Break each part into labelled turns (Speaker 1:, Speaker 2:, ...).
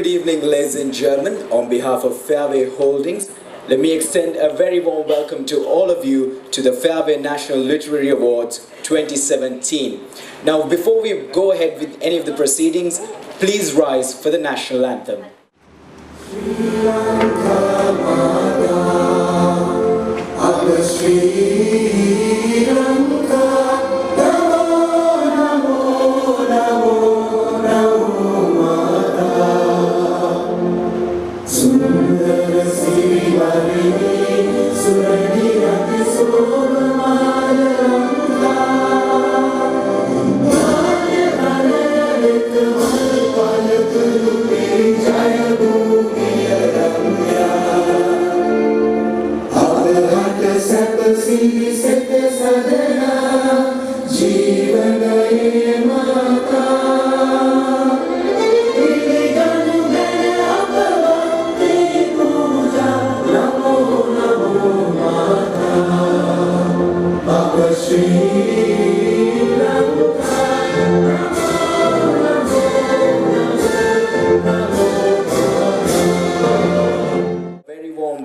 Speaker 1: good evening, ladies and gentlemen. On behalf of Fairway Holdings, let me extend a very warm welcome to all of you to the Fairway National Literary Awards 2017. Now, before we go ahead with any of the proceedings, please rise for the national anthem.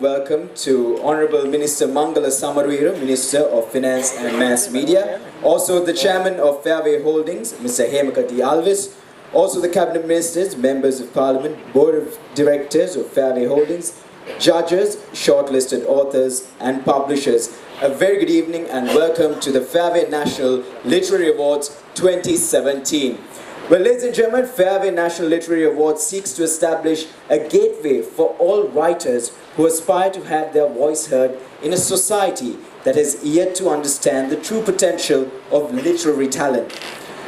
Speaker 1: Welcome to Honorable Minister Mangala Samarweera, Minister of Finance and Mass Media. Also the Chairman of Fairway Holdings, Mr. Hemakati Alvis. Also the Cabinet Ministers, Members of Parliament, Board of Directors of Fairway Holdings, judges, shortlisted authors and publishers. A very good evening and welcome to the Fairway National Literary Awards 2017. Well, ladies and gentlemen, Fairway National Literary Awards seeks to establish a gateway for all writers who aspire to have their voice heard in a society that has yet to understand the true potential of literary talent.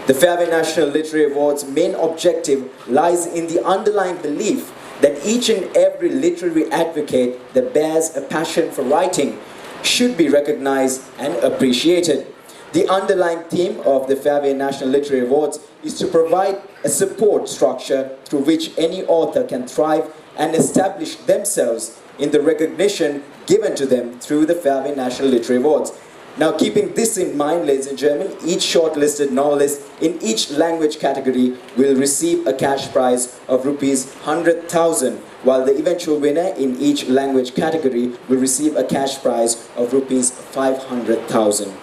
Speaker 1: The Fairway National Literary Awards' main objective lies in the underlying belief that each and every literary advocate that bears a passion for writing should be recognized and appreciated. The underlying theme of the Fairway National Literary Awards is to provide a support structure through which any author can thrive and establish themselves in the recognition given to them through the Fairway National Literary Awards. Now, keeping this in mind, ladies and gentlemen, each shortlisted novelist in each language category will receive a cash prize of Rs 100,000, while the eventual winner in each language category will receive a cash prize of Rs 500,000.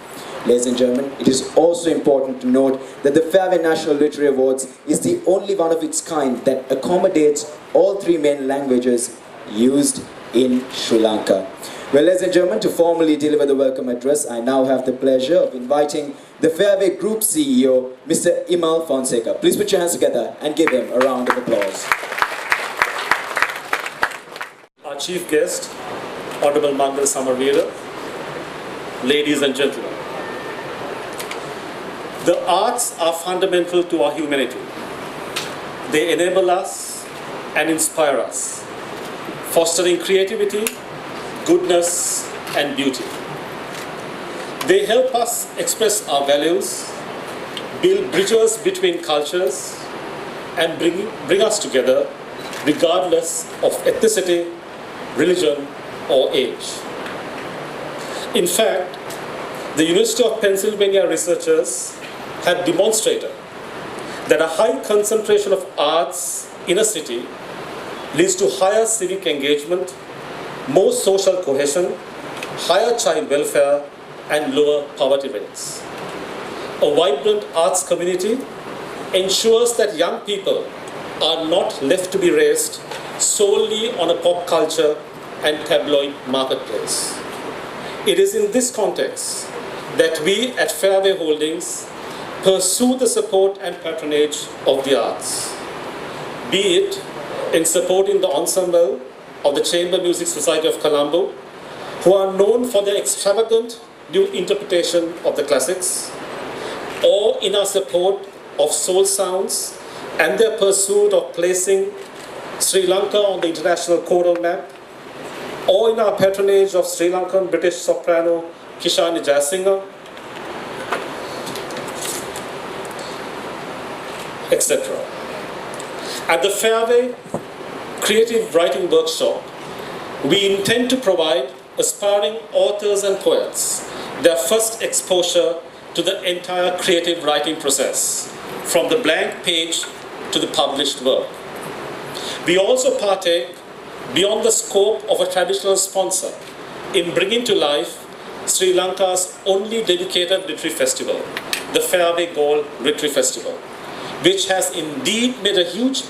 Speaker 1: Ladies and gentlemen, it is also important to note that the Fairway National Literary Awards is the only one of its kind that accommodates all three main languages used in Sri Lanka. Well, ladies and gentlemen, to formally deliver the welcome address, I now have the pleasure of inviting the Fairway Group CEO, Mr. Imal Fonseca. Please put your hands together and give him a round of applause.
Speaker 2: Our chief guest, Honorable Mangala Samarweera, ladies and gentlemen. The arts are fundamental to our humanity. They enable us and inspire us, fostering creativity, goodness, and beauty. They help us express our values, build bridges between cultures, and bring us together regardless of ethnicity, religion, or age. In fact, the University of Pennsylvania researchers have demonstrated that a high concentration of arts in a city leads to higher civic engagement, more social cohesion, higher child welfare, and lower poverty rates. A vibrant arts community ensures that young people are not left to be raised solely on a pop culture and tabloid marketplace. It is in this context that we at Fairway Holdings pursue the support and patronage of the arts, be it in supporting the ensemble of the Chamber Music Society of Colombo, who are known for their extravagant new interpretation of the classics, or in our support of soul sounds and their pursuit of placing Sri Lanka on the international choral map, or in our patronage of Sri Lankan British soprano Kishani Jayasinghe, etc. At the Fairway Creative Writing Workshop, we intend to provide aspiring authors and poets their first exposure to the entire creative writing process, from the blank page to the published work. We also partake beyond the scope of a traditional sponsor in bringing to life Sri Lanka's only dedicated literary festival, the Fairway Literary Festival, which has indeed made a huge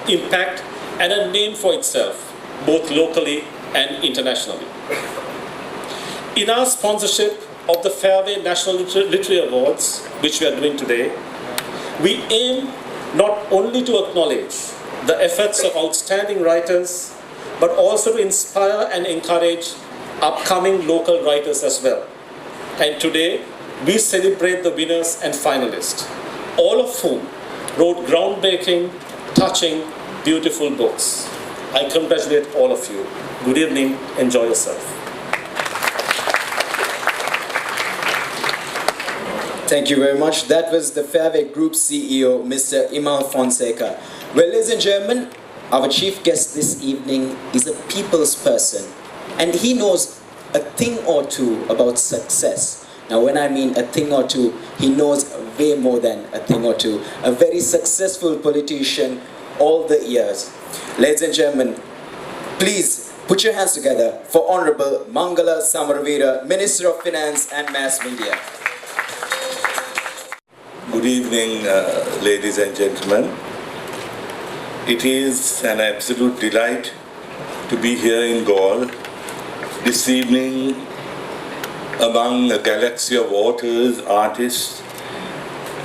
Speaker 2: impact and a name for itself, both locally and internationally. In our sponsorship of the Fairway National Literary Awards, which we are doing today, we aim not only to acknowledge the efforts of outstanding writers, but also to inspire and encourage upcoming local writers as well. And today, we celebrate the winners and finalists, all of whom wrote groundbreaking, touching, beautiful books. I congratulate all of you. Good evening, enjoy yourself.
Speaker 1: Thank you very much. That was the Fairway Group CEO, Mr. Imal Fonseca. Well, ladies and gentlemen, our chief guest this evening is a people's person, and he knows a thing or two about success. Now, when I mean a thing or two, he knows way more than a thing or two. A very successful politician all the years. Ladies and gentlemen, please put your hands together for Honorable Mangala Samaravira, Minister of Finance and Mass Media.
Speaker 3: Good evening, ladies and gentlemen. It is an absolute delight to be here in Galle this evening among a galaxy of authors, artists,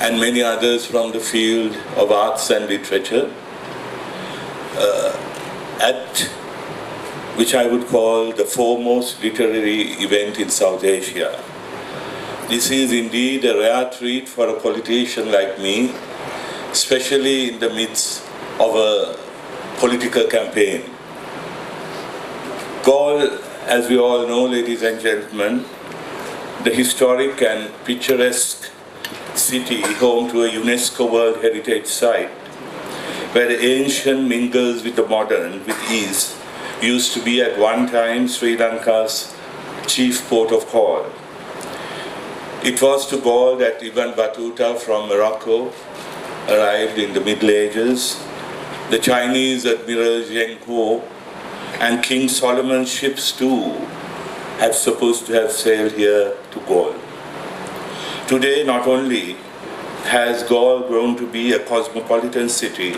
Speaker 3: and many others from the field of arts and literature, at which I would call the foremost literary event in South Asia. This is indeed a rare treat for a politician like me, especially in the midst of a political campaign. Galle, as we all know, ladies and gentlemen, the historic and picturesque city home to a UNESCO World Heritage Site, where the ancient mingles with the modern with ease, used to be at one time Sri Lanka's chief port of call. It was to Galle that Ibn Battuta from Morocco arrived in the Middle Ages. The Chinese Admiral Zheng Huo and King Solomon's ships too had supposed to have sailed here to Galle. Today, not only has Galle grown to be a cosmopolitan city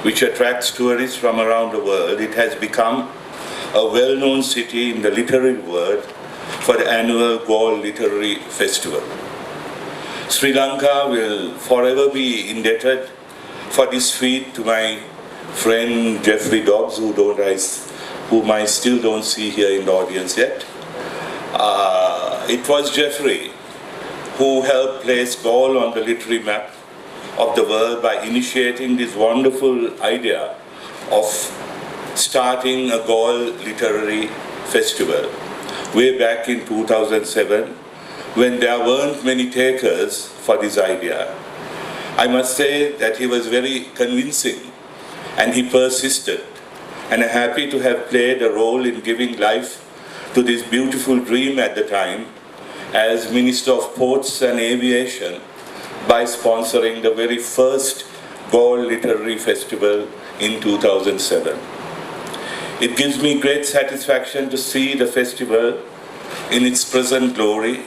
Speaker 3: which attracts tourists from around the world, it has become a well-known city in the literary world for the annual Galle Literary Festival. Sri Lanka will forever be indebted for this feat to my friend Jeffrey Dobbs, whom I still don't see here in the audience yet. It was Jeffrey who helped place Galle on the literary map of the world by initiating this wonderful idea of starting a Galle Literary Festival way back in 2007, when there weren't many takers for this idea. I must say that he was very convincing and he persisted, and I'm happy to have played a role in giving life to this beautiful dream at the time as Minister of Ports and Aviation by sponsoring the very first Galle Literary Festival in 2007. It gives me great satisfaction to see the festival in its present glory,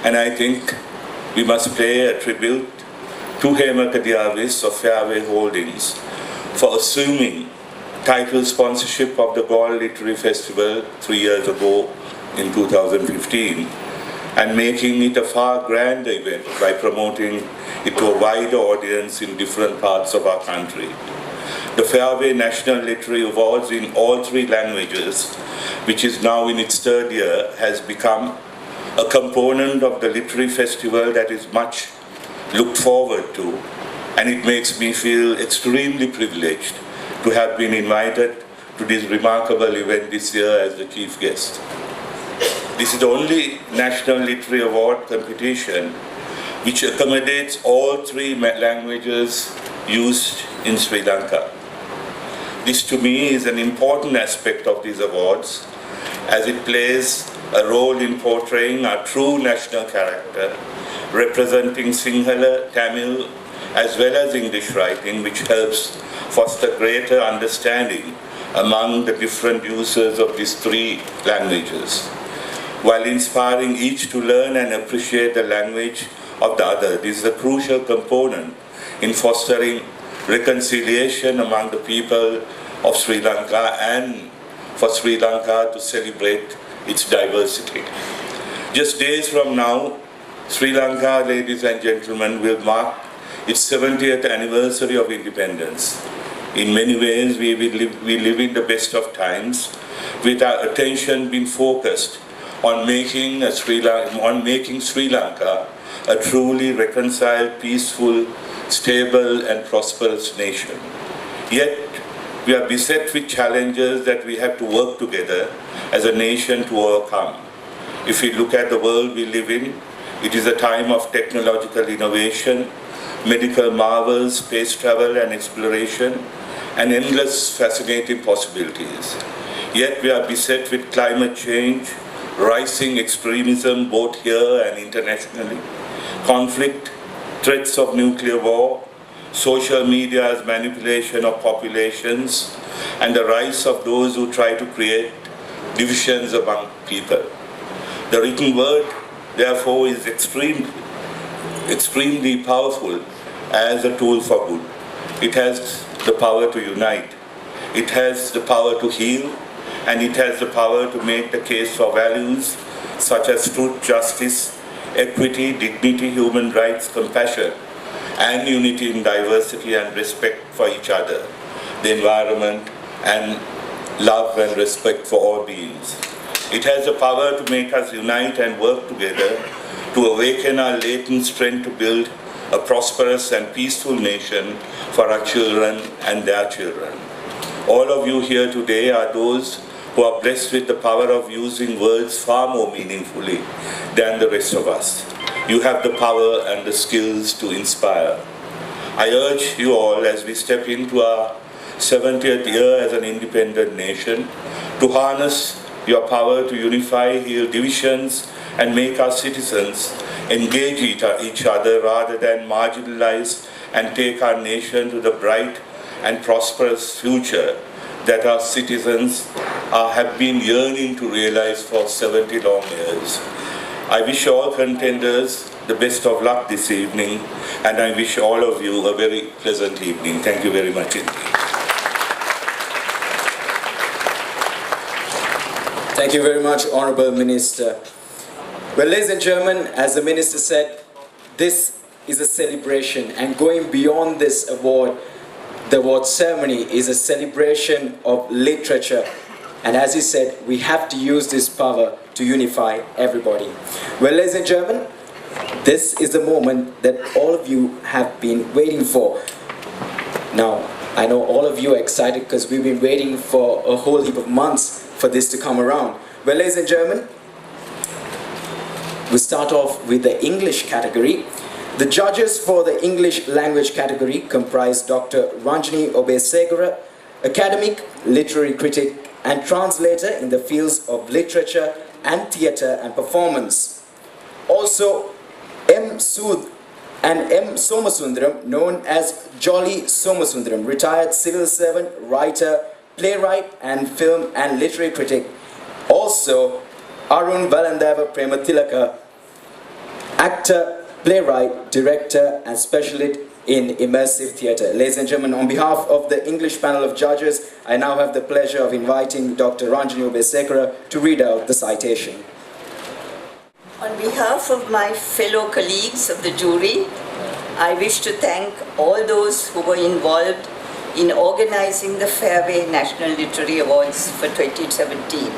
Speaker 3: and I think we must pay a tribute to Hemaka Diavis of Fairway Holdings for assuming title sponsorship of the Galle Literary Festival 3 years ago in 2015 and making it a far grander event by promoting it to a wider audience in different parts of our country. The Fairway National Literary Awards in all 3 languages, which is now in its 3rd year, has become a component of the literary festival that is much looked forward to, and it makes me feel extremely privileged to have been invited to this remarkable event this year as the chief guest. This is the only National Literary Award competition which accommodates all 3 languages used in Sri Lanka. This to me is an important aspect of these awards, as it plays a role in portraying our true national character, representing Sinhala, Tamil as well as English writing, which helps foster greater understanding among the different users of these three languages, while inspiring each to learn and appreciate the language of the other. This is a crucial component in fostering reconciliation among the people of Sri Lanka and for Sri Lanka to celebrate its diversity. Just days from now, Sri Lanka, ladies and gentlemen, will mark its 70th anniversary of independence. In many ways, we live in the best of times, with our attention being focused on making Sri Lanka a truly reconciled, peaceful, stable and prosperous nation. Yet, we are beset with challenges that we have to work together as a nation to overcome. If we look at the world we live in, it is a time of technological innovation, medical marvels, space travel and exploration, and endless fascinating possibilities. Yet we are beset with climate change, rising extremism both here and internationally, conflict, threats of nuclear war, social media's manipulation of populations, and the rise of those who try to create divisions among people. The written word, therefore, is extremely powerful as a tool for good. It has the power to unite, it has the power to heal, and it has the power to make the case for values such as truth, justice, equity, dignity, human rights, compassion, and unity in diversity and respect for each other, the environment, and love and respect for all beings. It has the power to make us unite and work together to awaken our latent strength to build a prosperous and peaceful nation for our children and their children. All of you here today are those who are blessed with the power of using words far more meaningfully than the rest of us. You have the power and the skills to inspire. I urge you all, as we step into our 70th year as an independent nation, to harness your power to unify, heal divisions, and make our citizens engage each other rather than marginalize and take our nation to the bright and prosperous future that our citizens have been yearning to realize for 70 long years. I wish all contenders the best of luck this evening, and I wish all of you a very pleasant evening. Thank you very much indeed.
Speaker 1: Thank you very much, Honorable Minister. Well, ladies and gentlemen, as the Minister said, this is a celebration, and going beyond this award, the award ceremony is a celebration of literature. And as he said, we have to use this power to unify everybody. Well, ladies and gentlemen, this is the moment that all of you have been waiting for. Now, I know all of you are excited because we've been waiting for a whole heap of months for this to come around. Well, ladies and gentlemen, we start off with the English category. The judges for the English language category comprise Dr. Ranjini Obesegura, academic, literary critic, and translator in the fields of literature and theatre and performance. Also, M. Sood and M. Somasundaram, known as Jolly Somasundaram, retired civil servant, writer, playwright, and film and literary critic. Also, Arun Valandava Prematilaka, actor, playwright, director, and specialist in immersive theatre. Ladies and gentlemen, on behalf of the English panel of judges, I now have the pleasure of inviting Dr. Ranjini Obesegura to read out the citation.
Speaker 4: On behalf of my fellow colleagues of the jury, I wish to thank all those who were involved in organizing the Fairway National Literary Awards for 2017.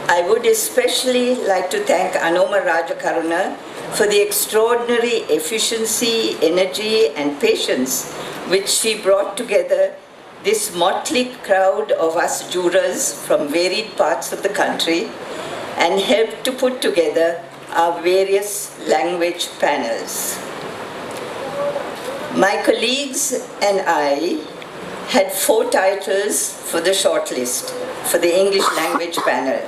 Speaker 4: I would especially like to thank Anoma Rajakaruna for the extraordinary efficiency, energy, and patience which she brought together this motley crowd of us jurors from varied parts of the country and helped to put together our various language panels. My colleagues and I had 4 titles for the shortlist for the English language panel.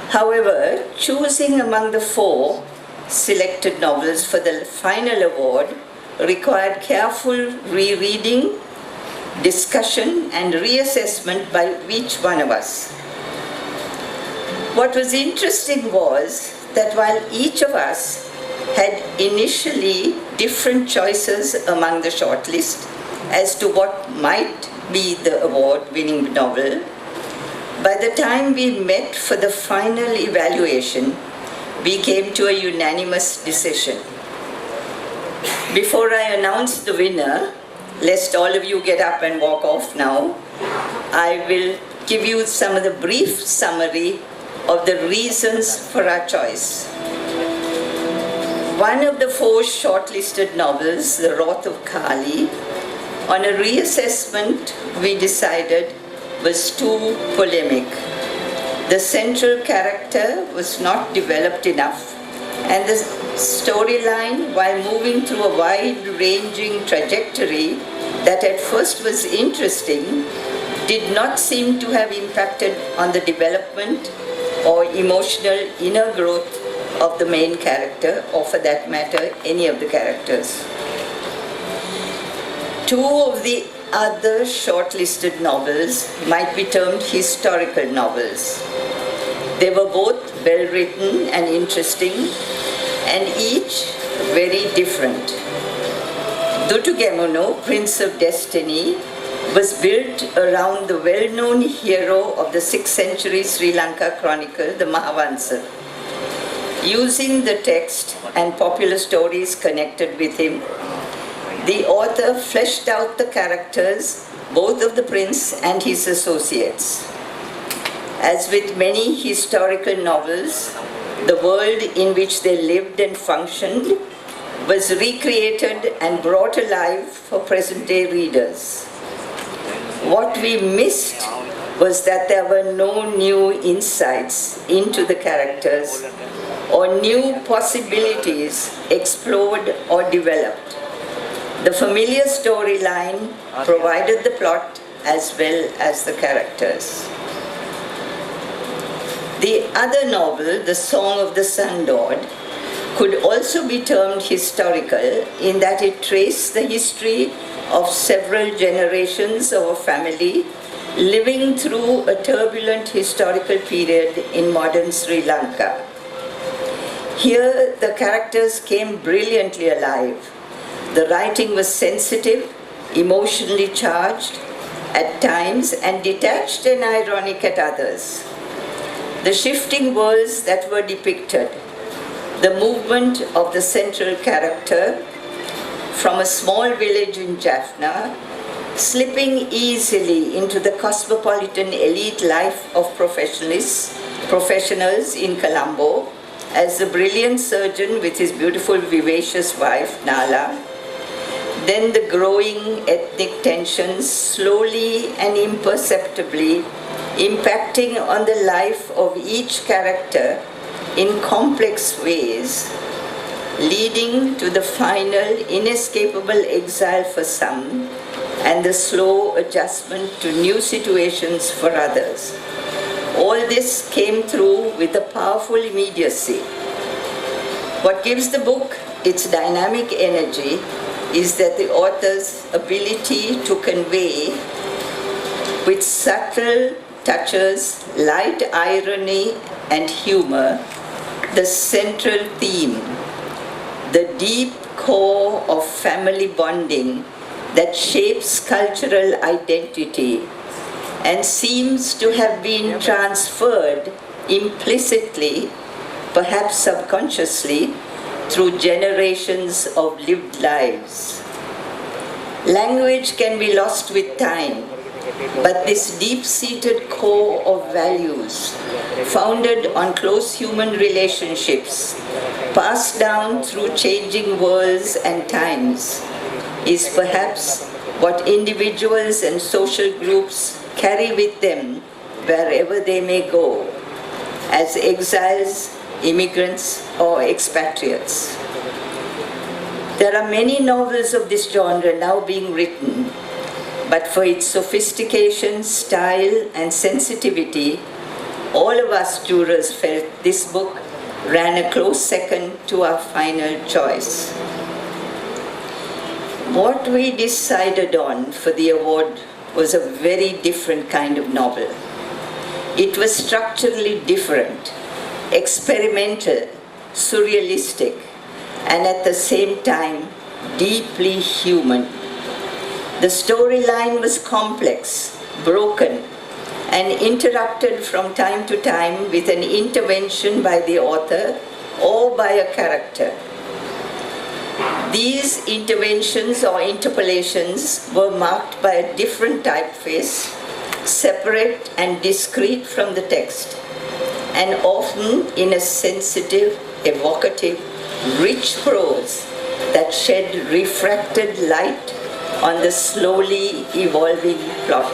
Speaker 4: However, choosing among the 4 selected novels for the final award required careful rereading, discussion, and reassessment by each one of us. What was interesting was that while each of us had initially different choices among the shortlist as to what might be the award-winning novel, by the time we met for the final evaluation, we came to a unanimous decision. Before I announce the winner, lest all of you get up and walk off now, I will give you some of the brief summary of the reasons for our choice. One of the 4 shortlisted novels, The Wrath of Kali, on a reassessment we decided was too polemic. The central character was not developed enough, and the storyline, while moving through a wide-ranging trajectory that at first was interesting, did not seem to have impacted on the development or emotional inner growth of the main character, or for that matter, any of the characters. 2 of the other shortlisted novels might be termed historical novels. They were both well-written and interesting, and each very different. Dutugemuno, Prince of Destiny, was built around the well-known hero of the 6th century Sri Lanka chronicle, the Mahavansa. Using the text and popular stories connected with him, the author fleshed out the characters, both of the prince and his associates. As with many historical novels, the world in which they lived and functioned was recreated and brought alive for present-day readers. What we missed was that there were no new insights into the characters or new possibilities explored or developed. The familiar storyline provided the plot as well as the characters. The other novel, The Song of the Sun God, could also be termed historical in that it traced the history of several generations of a family living through a turbulent historical period in modern Sri Lanka. Here, the characters came brilliantly alive. The writing was sensitive, emotionally charged at times, and detached and ironic at others. The shifting worlds that were depicted, the movement of the central character from a small village in Jaffna, slipping easily into the cosmopolitan elite life of professionals in Colombo, as the brilliant surgeon with his beautiful, vivacious wife, Nala. Then the growing ethnic tensions slowly and imperceptibly impacting on the life of each character in complex ways, leading to the final inescapable exile for some and the slow adjustment to new situations for others. All this came through with a powerful immediacy. What gives the book its dynamic energy is that the author's ability to convey with subtle touches, light irony and humor, the central theme, the deep core of family bonding that shapes cultural identity and seems to have been transferred implicitly, perhaps subconsciously, through generations of lived lives. Language can be lost with time, but this deep-seated core of values, founded on close human relationships, passed down through changing worlds and times, is perhaps what individuals and social groups carry with them wherever they may go, as exiles, immigrants, or expatriates. There are many novels of this genre now being written, but for its sophistication, style, and sensitivity, all of us jurors felt this book ran a close second to our final choice. What we decided on for the award was a very different kind of novel. It was structurally different, experimental, surrealistic, and at the same time, deeply human. The storyline was complex, broken, and interrupted from time to time with an intervention by the author or by a character. These interventions or interpolations were marked by a different typeface, separate and discrete from the text, and often in a sensitive, evocative, rich prose that shed refracted light on the slowly evolving plot.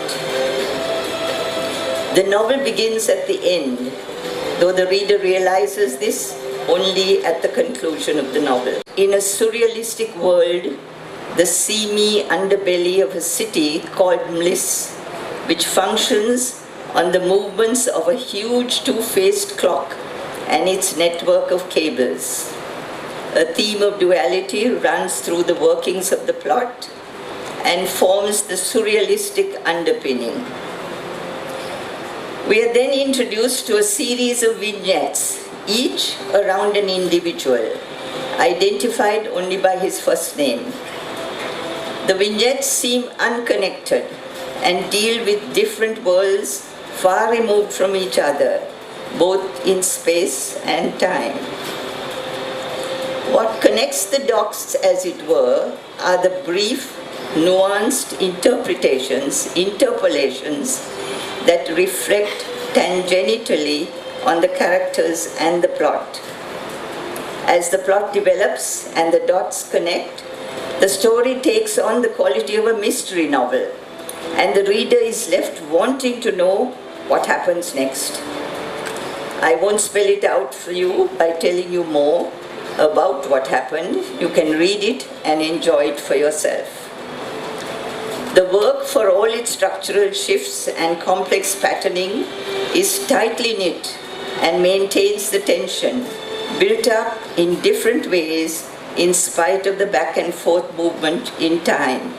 Speaker 4: The novel begins at the end, though the reader realizes this only at the conclusion of the novel. In a surrealistic world, the seamy underbelly of a city called Mliss, which functions on the movements of a huge two-faced clock and its network of cables. A theme of duality runs through the workings of the plot and forms the surrealistic underpinning. We are then introduced to a series of vignettes, each around an individual, identified only by his first name. The vignettes seem unconnected and deal with different worlds far removed from each other, both in space and time. What connects the dots, as it were, are the brief, nuanced interpolations that reflect tangentially on the characters and the plot. As the plot develops and the dots connect, the story takes on the quality of a mystery novel, and the reader is left wanting to know what happens next. I won't spell it out for you by telling you more about what happened. You can read it and enjoy it for yourself. The work, for all its structural shifts and complex patterning, is tightly knit and maintains the tension, built up in different ways in spite of the back and forth movement in time.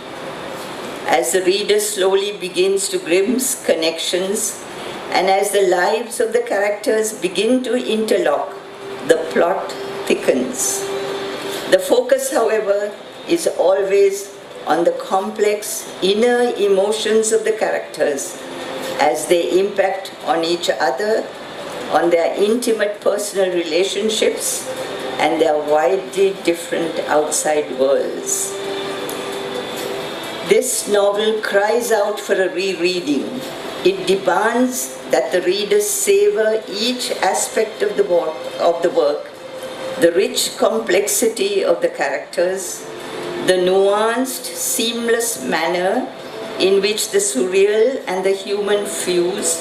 Speaker 4: As the reader slowly begins to glimpse connections, and as the lives of the characters begin to interlock, the plot thickens. The focus, however, is always on the complex inner emotions of the characters as they impact on each other, on their intimate personal relationships, and their widely different outside worlds. This novel cries out for a rereading. It demands that the reader savor each aspect of the work, the rich complexity of the characters, the nuanced, seamless manner in which the surreal and the human fuse,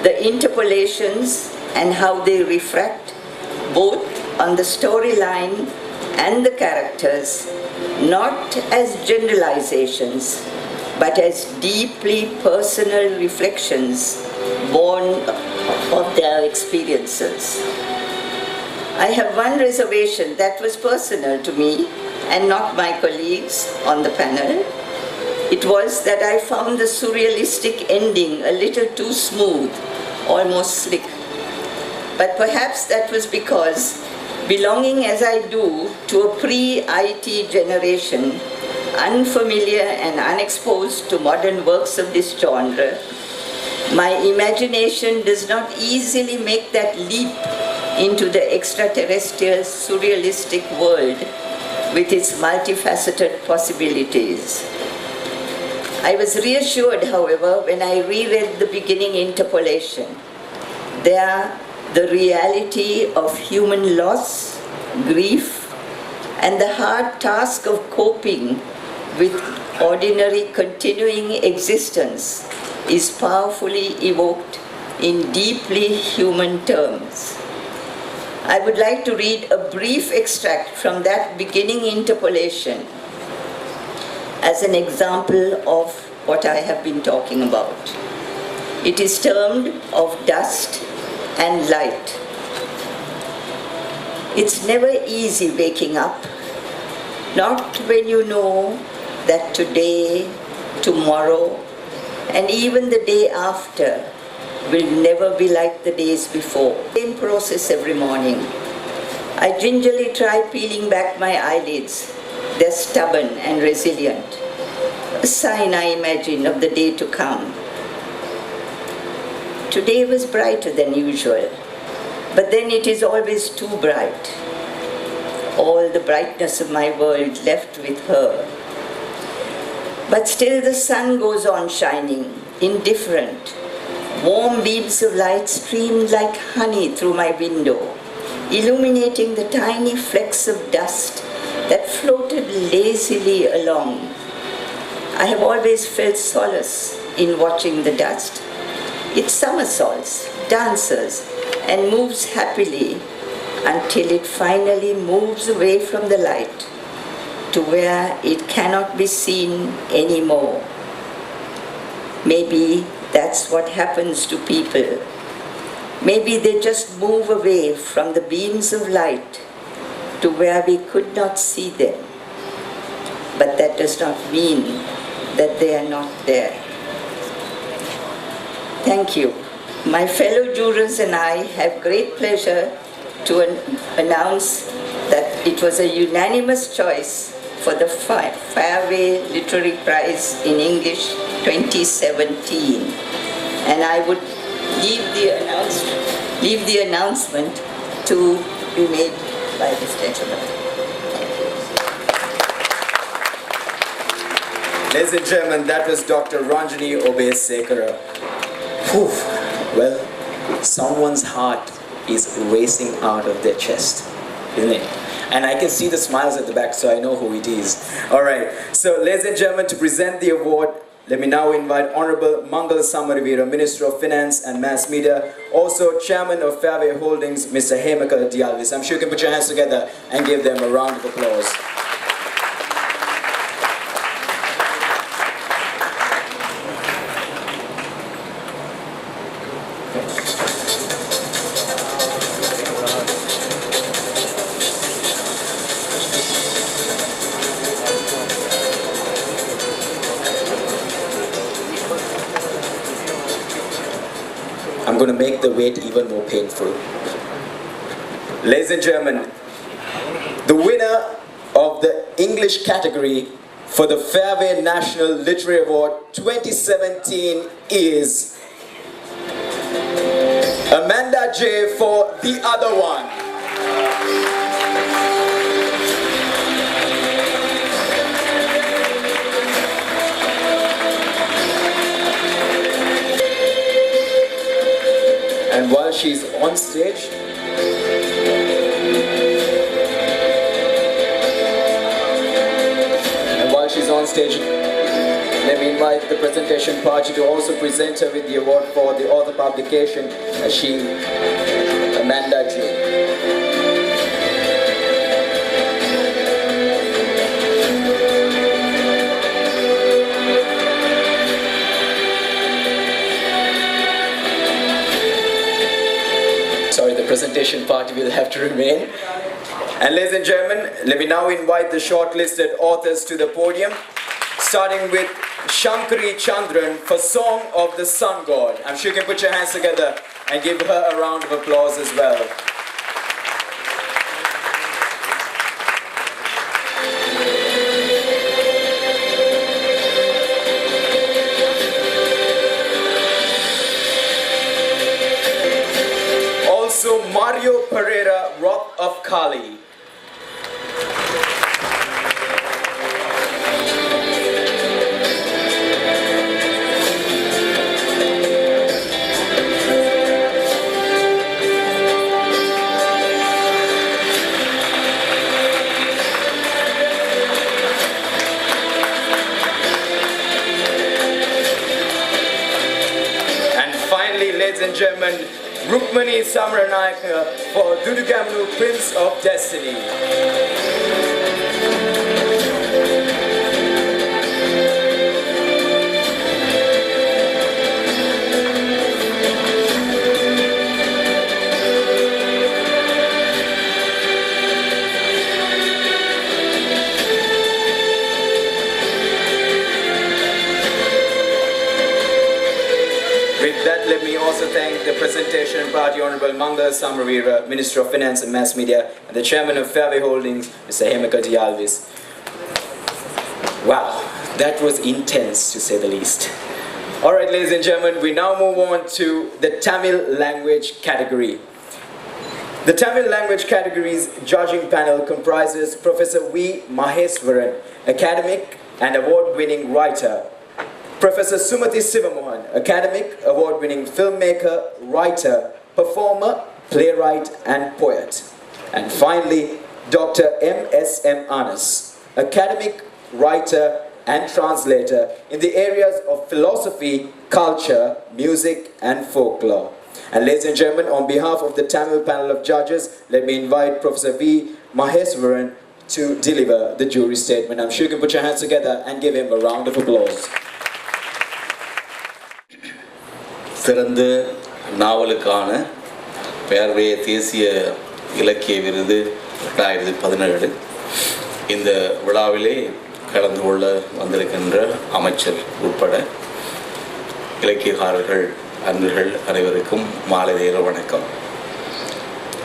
Speaker 4: the interpolations and how they refract both on the storyline and the characters, not as generalizations, but as deeply personal reflections born of their experiences. I have one reservation that was personal to me and not my colleagues on the panel. It was that I found the surrealistic ending a little too smooth, almost slick. But perhaps that was because, belonging as I do to a pre-IT generation, unfamiliar and unexposed to modern works of this genre, my imagination does not easily make that leap into the extraterrestrial surrealistic world with its multifaceted possibilities. I was reassured, however, when I reread the beginning interpolation. There, the reality of human loss, grief, and the hard task of coping with ordinary continuing existence is powerfully evoked in deeply human terms. I would like to read a brief extract from that beginning interpolation as an example of what I have been talking about. It is termed "Of Dust and Light." It's never easy waking up, not when you know that today, tomorrow, and even the day after will never be like the days before. Same process every morning. I gingerly try peeling back my eyelids. They're stubborn and resilient. A sign, I imagine, of the day to come. Today was brighter than usual, but then it is always too bright. All the brightness of my world left with her. But still the sun goes on shining, indifferent. Warm beams of light streamed like honey through my window, illuminating the tiny flecks of dust that floated lazily along. I have always felt solace in watching the dust. It somersaults, dances, and moves happily until it finally moves away from the light to where it cannot be seen anymore. Maybe that's what happens to people. Maybe they just move away from the beams of light to where we could not see them. But that does not mean that they are not there. Thank you. My fellow jurors and I have great pleasure to announce that it was a unanimous choice for the Fairway Literary Prize in English 2017. And I would leave the announcement to be made by this gentleman.
Speaker 1: Ladies and gentlemen, that was Dr. Ranjani Obesekara. Well, someone's heart is racing out of their chest, isn't it? And I can see the smiles at the back, so I know who it is. All right, so ladies and gentlemen, to present the award, let me now invite Honorable Mangala Samarivira, Minister of Finance and Mass Media, also Chairman of Fairway Holdings, Mr. Hemaka Dialvis. I'm sure you can put your hands together and give them a round of applause. I'm going to make the wait even more painful. Ladies and gentlemen, the winner of the English category for the Fairway National Literary Award 2017 is Amanda J. for The Other One. And while she's on stage, let me invite the presentation party to also present her with the award for the author publication, Amanda J. Sorry, the presentation party will have to remain. And ladies and gentlemen, let me now invite the shortlisted authors to the podium, starting with Shankari Chandran for Song of the Sun God. I'm sure you can put your hands together and give her a round of applause as well. Also, Mario Pereira, Rock of Kali. And finally, ladies and gentlemen, Rukmani Samranayaka for Dudugamnu, Prince of Destiny. Party, Honorable Mangala Samarwira, Minister of Finance and Mass Media, and the Chairman of Fairway Holdings, Mr. Hemekati Alvis. Wow, that was intense to say the least. All right, ladies and gentlemen, we now move on to the Tamil language category. The Tamil language category's judging panel comprises Professor V. Maheswaran, academic and award-winning writer, Professor Sumati Sivamohan, academic, award-winning filmmaker, writer, performer, playwright and poet. And finally, Dr. M.S.M. Anas, academic, writer and translator in the areas of philosophy, culture, music and folklore. And ladies and gentlemen, on behalf of the Tamil panel of judges, let me invite Professor V. Maheswaran to deliver the jury statement. I'm sure you can put your hands together and give him a round of applause.
Speaker 5: சிறந்த நாவலுக்கான Fairway தேசிய இலக்கிய விருது 2017 இந்த விழாவிலே கலந்து கொள்ள வந்திருக்கின்ற அமைச்சர் உட்பட இலக்கியகாரர்கள் அன்பர்கள் அனைவருக்கும் மாலை நேர வணக்கம்.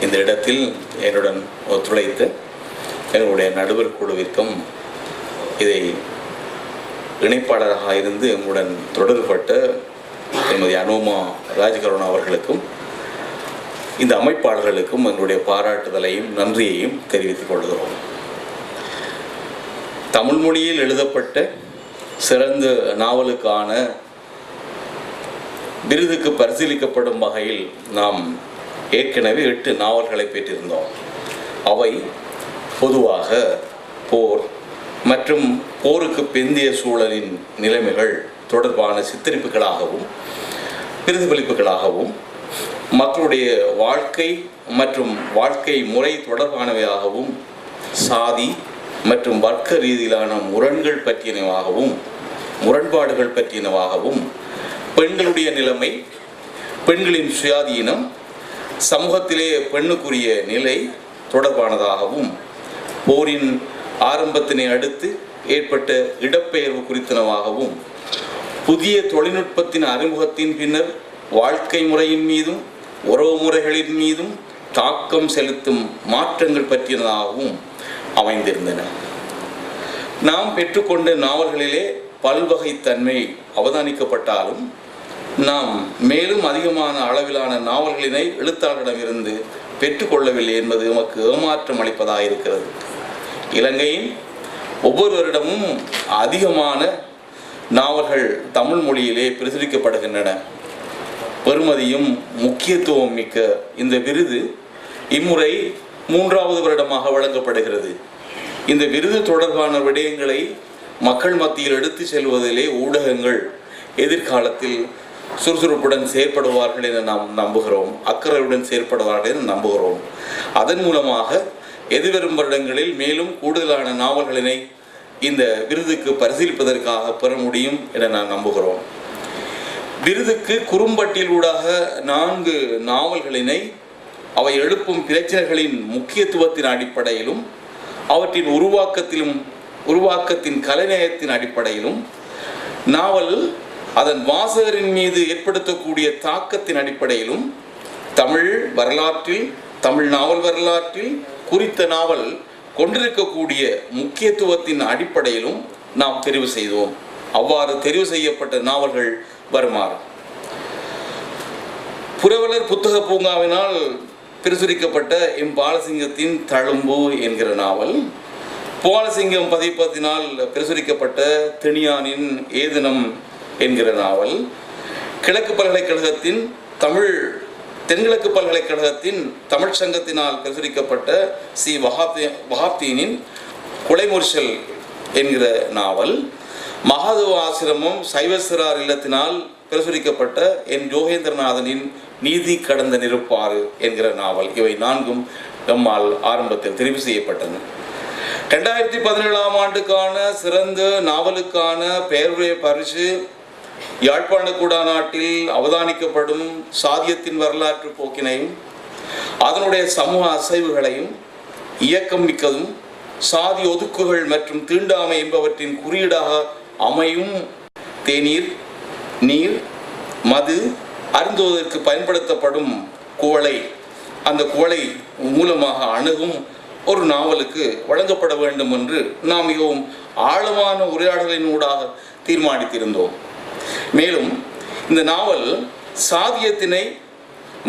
Speaker 5: இந்த இடத்தில் என்னுடன் ஒத்துழைத்த என்னுடைய நடுவர் குழுவிற்கும் இதை இணைப்பாளராக இருந்து எங்களுடன் தொடர்பட்ட திருமதி அனோமா ராஜகருணா அவர்களுக்கும் இந்த அமைப்பாளர்களுக்கும் எங்களுடைய பாராட்டுதலையும் நன்றியையும் தெரிவித்துக் கொள்கிறோம். தமிழ் மொழியில் எழுதப்பட்ட சிறந்த நாவலுக்கான விருதுக்கு பரிசீலிக்கப்படும் வகையில் நாம் ஏற்கனவே 8 நாவல்களை பெற்றிருந்தோம். அவை பொதுவாக போர் மற்றும் போருக்கு பிந்தைய சூழலின் நிலைமைகள் தொடர்பான சித்தரிப்புகளாகவும் பிரதிபலிப்புகளாகவும் மக்களுடைய வாழ்க்கை மற்றும் வாழ்க்கை முறை தொடர்பானவையாகவும் சாதி மற்றும் வர்க்க ரீதியிலான முரண்பாடுகள் பற்றியனவாகவும் பெண்களுடைய நிலைமை, பெண்களின் சுயாதீனம், சமூகத்திலே பெண்ணுக்குரிய நிலை தொடர்பானதாகவும் போரின் ஆரம்பத்தினை அடுத்து ஏற்பட்ட இடப்பெயர்வு குறித்தனவாகவும் புதிய தொழில்நுட்பத்தின் அறிமுகத்தின் பின்னர் வாழ்க்கை முறையின் மீதும் உறவு முறைகளின் மீதும் தாக்கம் செலுத்தும் மாற்றங்கள் பற்றியதாகவும் அமைந்திருந்தன. நாம் பெற்றுக்கொண்ட நாவல்களிலே பல்வகைத்தன்மை அவதானிக்கப்பட்டாலும் நாம் மேலும் அதிகமான அளவிலான நாவல்களினை எழுத்தாளரிடமிருந்து பெற்றுக்கொள்ளவில்லை என்பது நமக்கு ஏமாற்றம் அளிப்பதாக இருக்கிறது. இலங்கையின் ஒவ்வொருவரிடமும் அதிகமான நாவல்கள் தமிழ் மொழியிலே பிரசுரிக்கப்படுகின்றன. பெருமதியும் முக்கியத்துவம் மிக்க இந்த விருது இம்முறை 3வது வருடமாக வழங்கப்படுகிறது. இந்த விருது தொடர்பான விடயங்களை மக்கள் மத்தியில் எடுத்து செல்வதிலே ஊடகங்கள் எதிர்காலத்தில் சுறுசுறுப்புடன் செயற்படுவார்கள் என நாம் நம்புகிறோம், அக்கறையுடன் செயற்படுவார்கள் என நம்புகிறோம். அதன் மூலமாக எதிர்வரும் வருடங்களில் மேலும் கூடுதலான நாவல்களினை இந்த விருதுக்கு பரிசீலிப்பதற்காக பெற முடியும் என நான் நம்புகிறோம். விருதுக்கு குறும்பட்டியலூடாக 4 நாவல்களினை அவை எழுப்பும் பிரச்சனைகளின் முக்கியத்துவத்தின் அடிப்படையிலும் அவற்றின் உருவாக்கத்தின் கலைநயத்தின் அடிப்படையிலும் நாவல் அதன் வாசகரின் மீது ஏற்படுத்தக்கூடிய தாக்கத்தின் அடிப்படையிலும் தமிழ் நாவல் வரலாற்றில் குறித்த நாவல் கொண்டிருக்கக்கூடிய முக்கியத்துவத்தின் அடிப்படையிலும் நாம் தெரிவு செய்தோம். அவ்வாறு தெரிவு செய்யப்பட்ட நாவல்கள் வருமாறு: புரவலர் புத்தக பூங்காவினால் பிரசுரிக்கப்பட்ட எம் பாலசிங்கத்தின் தழும்பு என்கிற நாவல், பாலசிங்கம் பதிப்பத்தினால் பிரசுரிக்கப்பட்ட திணியானின் ஏதனம் என்கிற நாவல், தென்கிழக்கு பல்கலைக்கழகத்தின் தமிழ் சங்கத்தினால் பிரசுரிக்கப்பட்ட சி. வஹாப்தீனின் கொலைமுர்சல் என்கிற நாவல், மகாதேவ ஆசிரமம் சைவசிறார் இல்லத்தினால் பிரசுரிக்கப்பட்ட என் யோகேந்திரநாதனின் நீதி கடந்த நிருப்பாறு என்கிற நாவல். இவை 4ம் நம்மால் ஆரம்பத்தில் தெரிவு செய்யப்பட்டன. 2017ஆம் ஆண்டுக்கான சிறந்த நாவலுக்கான ஃபேர்வே பரிசு யாழ்ப்பாண குடாநாட்டில் அவதானிக்கப்படும் சாதியத்தின் வரலாற்று போக்கினையும் அதனுடைய சமூக அசைவுகளையும் இயக்கம் மிக்கதும் சாதி ஒதுக்குகள் மற்றும் தீண்டாமை என்பவற்றின் குறியீடாக அமையும் தேநீர், நீர், மது அருந்துவதற்கு பயன்படுத்தப்படும் குவளை, அந்த குவளை மூலமாக அணுகும் ஒரு நாவலுக்கு வழங்கப்பட வேண்டும் என்று நாம் மிகவும் ஆழமான உரையாடலின் ஊடாக தீர்மானித்திருந்தோம். மேலும் இந்த நாவல் சாதியத்தினை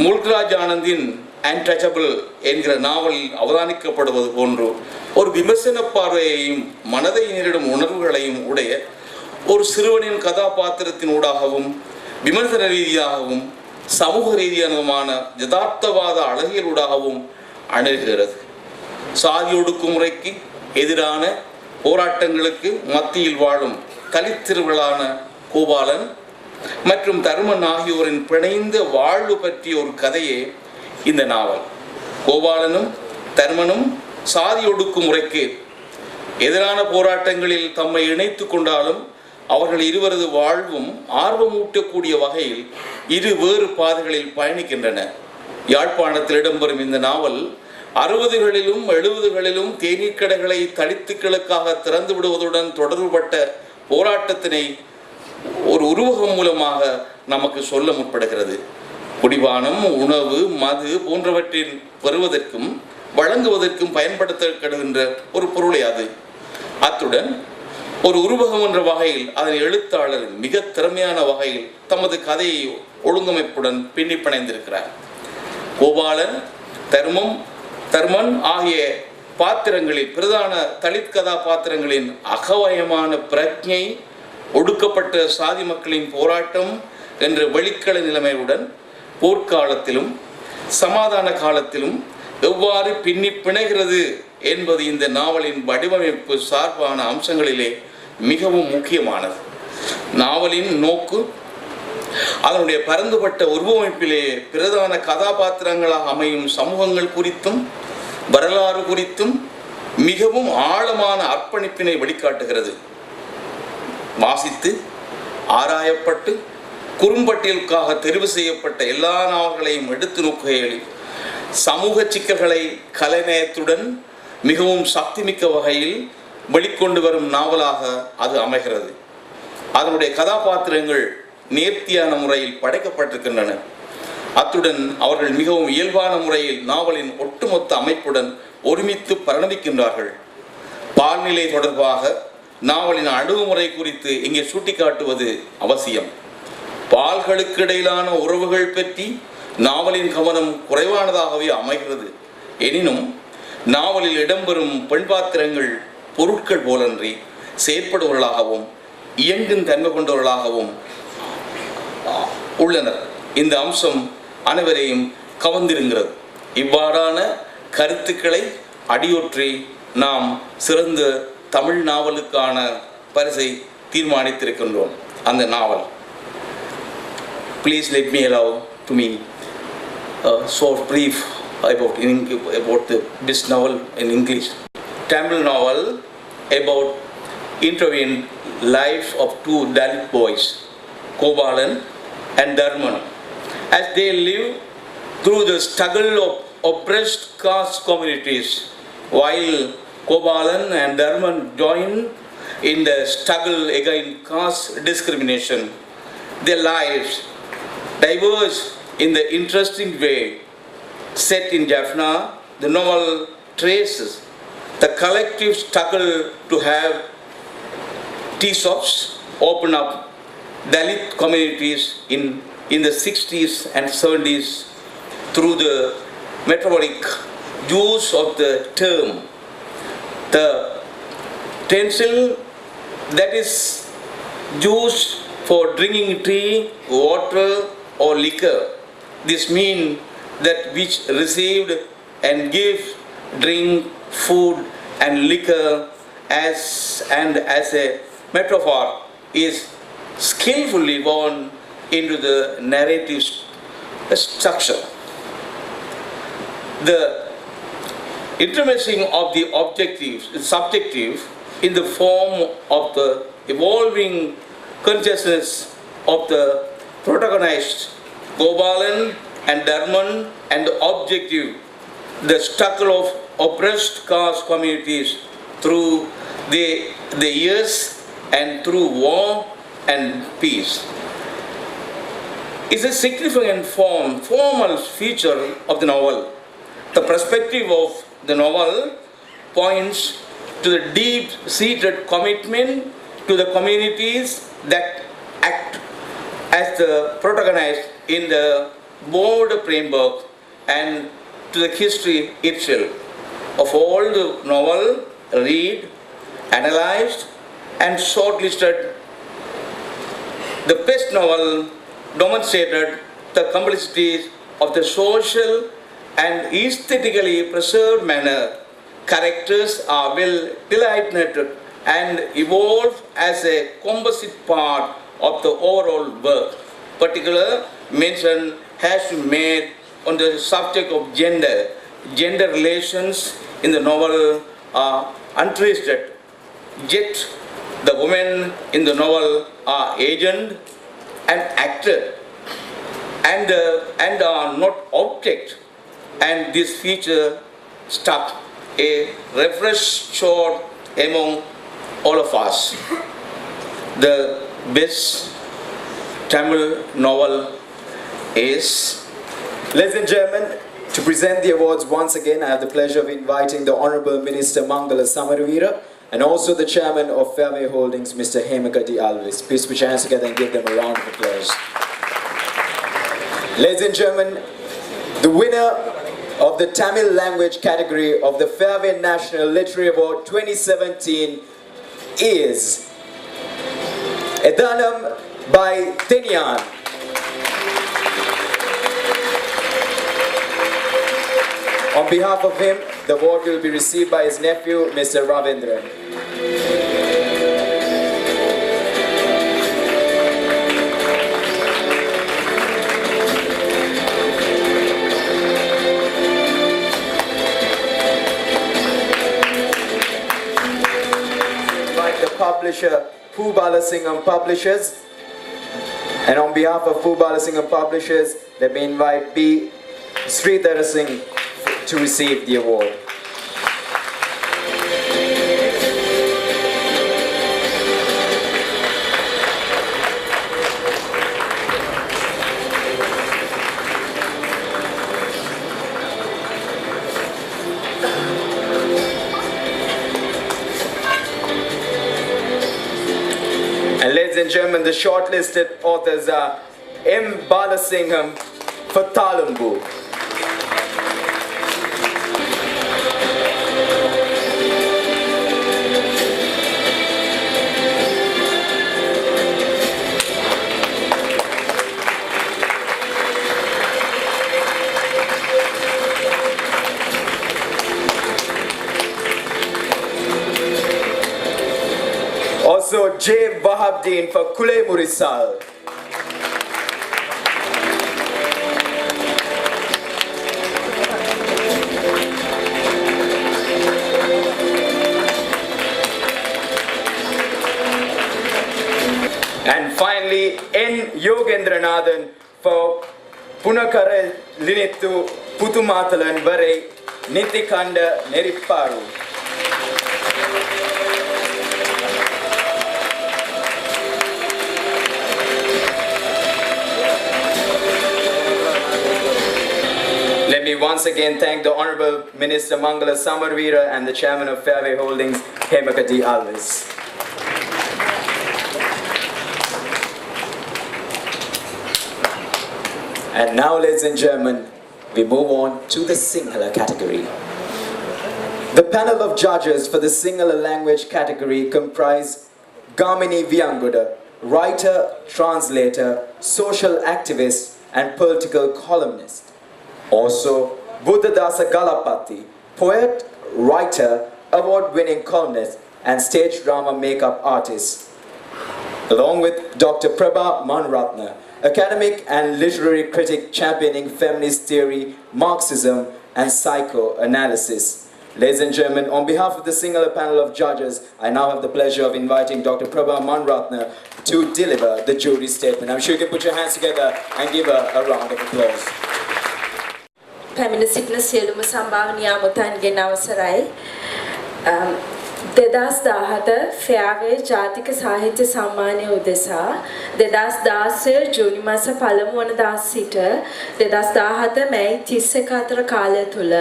Speaker 5: முல்க்ராஜ் ஆனந்தின் அன்டச்சபிள் என்கிற நாவலில் அவதானிக்கப்படுவது போன்று ஒரு விமர்சன பார்வையையும் மனதை நேரிடும் உணர்வுகளையும் உடைய ஒரு சிறுவனின் கதாபாத்திரத்தின் ஊடாகவும் விமர்சன ரீதியாகவும் சமூக ரீதியானதுமான யதார்த்தவாத அழகியலூடாகவும் அணுகுகிறது. சாதி ஒடுக்குமுறைக்கு எதிரான போராட்டங்களுக்கு மத்தியில் வாழும் தலித் திருவிழான கோபாலன் மற்றும் தர்மன் ஆகியோரின் பிணைந்த வாழ்வு பற்றிய ஒரு கதையே இந்த நாவல். கோபாலனும் தர்மனும் சாதி ஒடுக்குமுறைக்கு எதிரான போராட்டங்களில் தம்மை இணைத்து கொண்டாலும் அவர்கள் இருவரது வாழ்வும் ஆர்வமூட்டக்கூடிய வகையில் இரு வேறு பாதைகளில் பயணிக்கின்றன. யாழ்ப்பாணத்தில் இடம்பெறும் இந்த நாவல் 60களிலும் 70களிலும் தேநீர் கடைகளை தலித்துக்களுக்காக திறந்து விடுவதுடன் தொடர்புபட்ட போராட்டத்தினை ஒரு உருவகம் மூலமாக நமக்கு சொல்ல முற்படுகிறது. குடிபானம், உணவு, மது போன்றவற்றின் பெறுவதற்கும் வழங்குவதற்கும் பயன்படுத்தப்படுகின்ற ஒரு பொருளை அது. அத்துடன் ஒரு உருவகம் என்ற வகையில் அதன் எழுத்தாளர் மிக திறமையான வகையில் தமது கதையை ஒழுங்கமைப்புடன் பின்னி பிணைந்திருக்கிறார். கோபாலன், தர்மன் ஆகிய பாத்திரங்களில் பிரதான தலித் கதாபாத்திரங்களின் அகவயமான பிரக்ஞை, ஒடுக்கப்பட்ட சாதி மக்களின் போராட்டம் என்ற வெளிக்கள நிலைமையுடன் போர்க்காலத்திலும் சமாதான காலத்திலும் எவ்வாறு பின்னி பிணைகிறது என்பது இந்த நாவலின் வடிவமைப்பு சார்பான அம்சங்களிலே மிகவும் முக்கியமானது. நாவலின் நோக்கு அதனுடைய பரந்துபட்ட உருவமைப்பிலே பிரதான கதாபாத்திரங்களாக அமையும் சமூகங்கள் குறித்தும் வரலாறு குறித்தும் மிகவும் ஆழமான அர்ப்பணிப்பினை வெளிக்காட்டுகிறது. வாசித்து ஆராயப்பட்டு குறும்பட்டியலுக்காக தெரிவு செய்யப்பட்ட எல்லா நாவல்களையும் எடுத்து நோக்குகையில் சமூக சிக்கல்களை கலைநயத்துடன் மிகவும் சக்திமிக்க வகையில் வெளிக்கொண்டு வரும் நாவலாக அது அமைகிறது. அதனுடைய கதாபாத்திரங்கள் நேர்த்தியான முறையில் படைக்கப்பட்டிருக்கின்றன. அத்துடன் அவர்கள் மிகவும் இயல்பான முறையில் நாவலின் ஒட்டுமொத்த அமைப்புடன் ஒருமித்து பரிணமிக்கின்றார்கள். பால்நிலை தொடர்பாக நாவலின் அணுகுமுறை குறித்து இங்கே சுட்டிக்காட்டுவது அவசியம். பால்களுக்கு இடையிலான உறவுகள் பற்றி நாவலின் கவனம் குறைவானதாகவே அமைகிறது. எனினும் நாவலில் இடம்பெறும் பெண் பாத்திரங்கள் பொருட்கள் போலன்றி செயற்படுவர்களாகவும் இயங்கும் தன்மை கொண்டவர்களாகவும் உள்ளனர். இந்த அம்சம் அனைவரையும் கவர்ந்திருக்கிறது. இவ்வாறான கருத்துக்களை அடியொற்றி நாம் சிறந்த தமிழ் நாவலுக்கான பரிசை தீர்மானித்திருக்கின்றோம். அந்த நாவல், please let me allow to me short brief about this novel in English. Tamil novel about intervened life of two Dalit boys, Kobalan and Dharman, as they live through the struggle of oppressed caste communities, while Kobalan and Dharman join in the struggle against caste discrimination. Their lives diverge in the interesting way. Set in Jaffna, the novel traces the collective struggle to have tea shops open up Dalit communities in the 60s and 70s through the metaphoric use of the term. The utensil that is used for drinking tea, water or liquor. This means that which received and gave drink, food and liquor as a metaphor is skillfully woven into the narrative structure. The intermixing of the subjective in the form of the evolving consciousness of the protagonist Gopalan and Dharman, and the objective, the struggle of oppressed caste communities through the years and through war and peace. is a significant formal feature of the novel. The perspective of the novel points to the deep-seated commitment to the communities that act as the protagonist in the bold framework and to the history itself. Of all the novel, read, analyzed and shortlisted, the best novel demonstrated the complexities of the social and aesthetically preserved manner. Characters are well delineated and evolve as a composite part of the overall work. Particular mention has been made on the subject of gender. Gender relations in the novel are untwisted, yet the women in the novel are agent and actor and are not object, and this feature struck a refresh chord among all of us. The best Tamil novel is...
Speaker 1: Ladies and gentlemen, to present the awards once again, I have the pleasure of inviting the Honorable Minister Mangala Samaravira and also the Chairman of Fairway Holdings, Mr. Hemakati Alvis. Please put your hands together and give them a round of applause. Ladies and gentlemen, the winner of the Tamil language category of the Fairway National Literary Award 2017 is Edanam by Tinian. On behalf of him, the award will be received by his nephew, Mr. Ravindran. Invite the publisher, Poo Balasingham Publishers. And on behalf of Poo Balasingham Publishers, let me invite B. Sridhar Singh to receive the award. And ladies and gentlemen, the shortlisted authors are M. Balasingham for Talumbu. Also, J. Wahabdeen for Kule Murisal. And finally, N. Yogendranathan for Punakara Linittu Putumatalan Vare Nitikanda Neripparu. Let me once again thank the Honorable Minister Mangala Samaravira and the Chairman of Fairway Holdings, Hemakati Alvis. And now, ladies and gentlemen, we move on to the Sinhala category. The panel of judges for the Sinhala language category comprise Gamini Viyanguda, writer, translator, social activist, and political columnist. Also, Buddhadasa Galapati, poet, writer, award-winning columnist, and stage drama makeup artist. Along with Dr. Prabha Manratna, academic and literary critic championing feminist theory, Marxism, and psychoanalysis. Ladies and gentlemen, on behalf of the Sinhala panel of judges, I now have the pleasure of inviting Dr. Prabha Manratna to deliver the jury statement. I'm sure you can put your hands together and give her a round of applause.
Speaker 6: පැමිණ සිටින සියලුම සම්භාවනීය ආමතන්ගෙන් අවසරයි 2017 ෆෙයාවේ ජාතික සාහිත්‍ය සම්මානය උදෙසා 2016 ජූනි මාස පළමු වනදා සිට 2017 මැයි 31 අතර කාලය තුල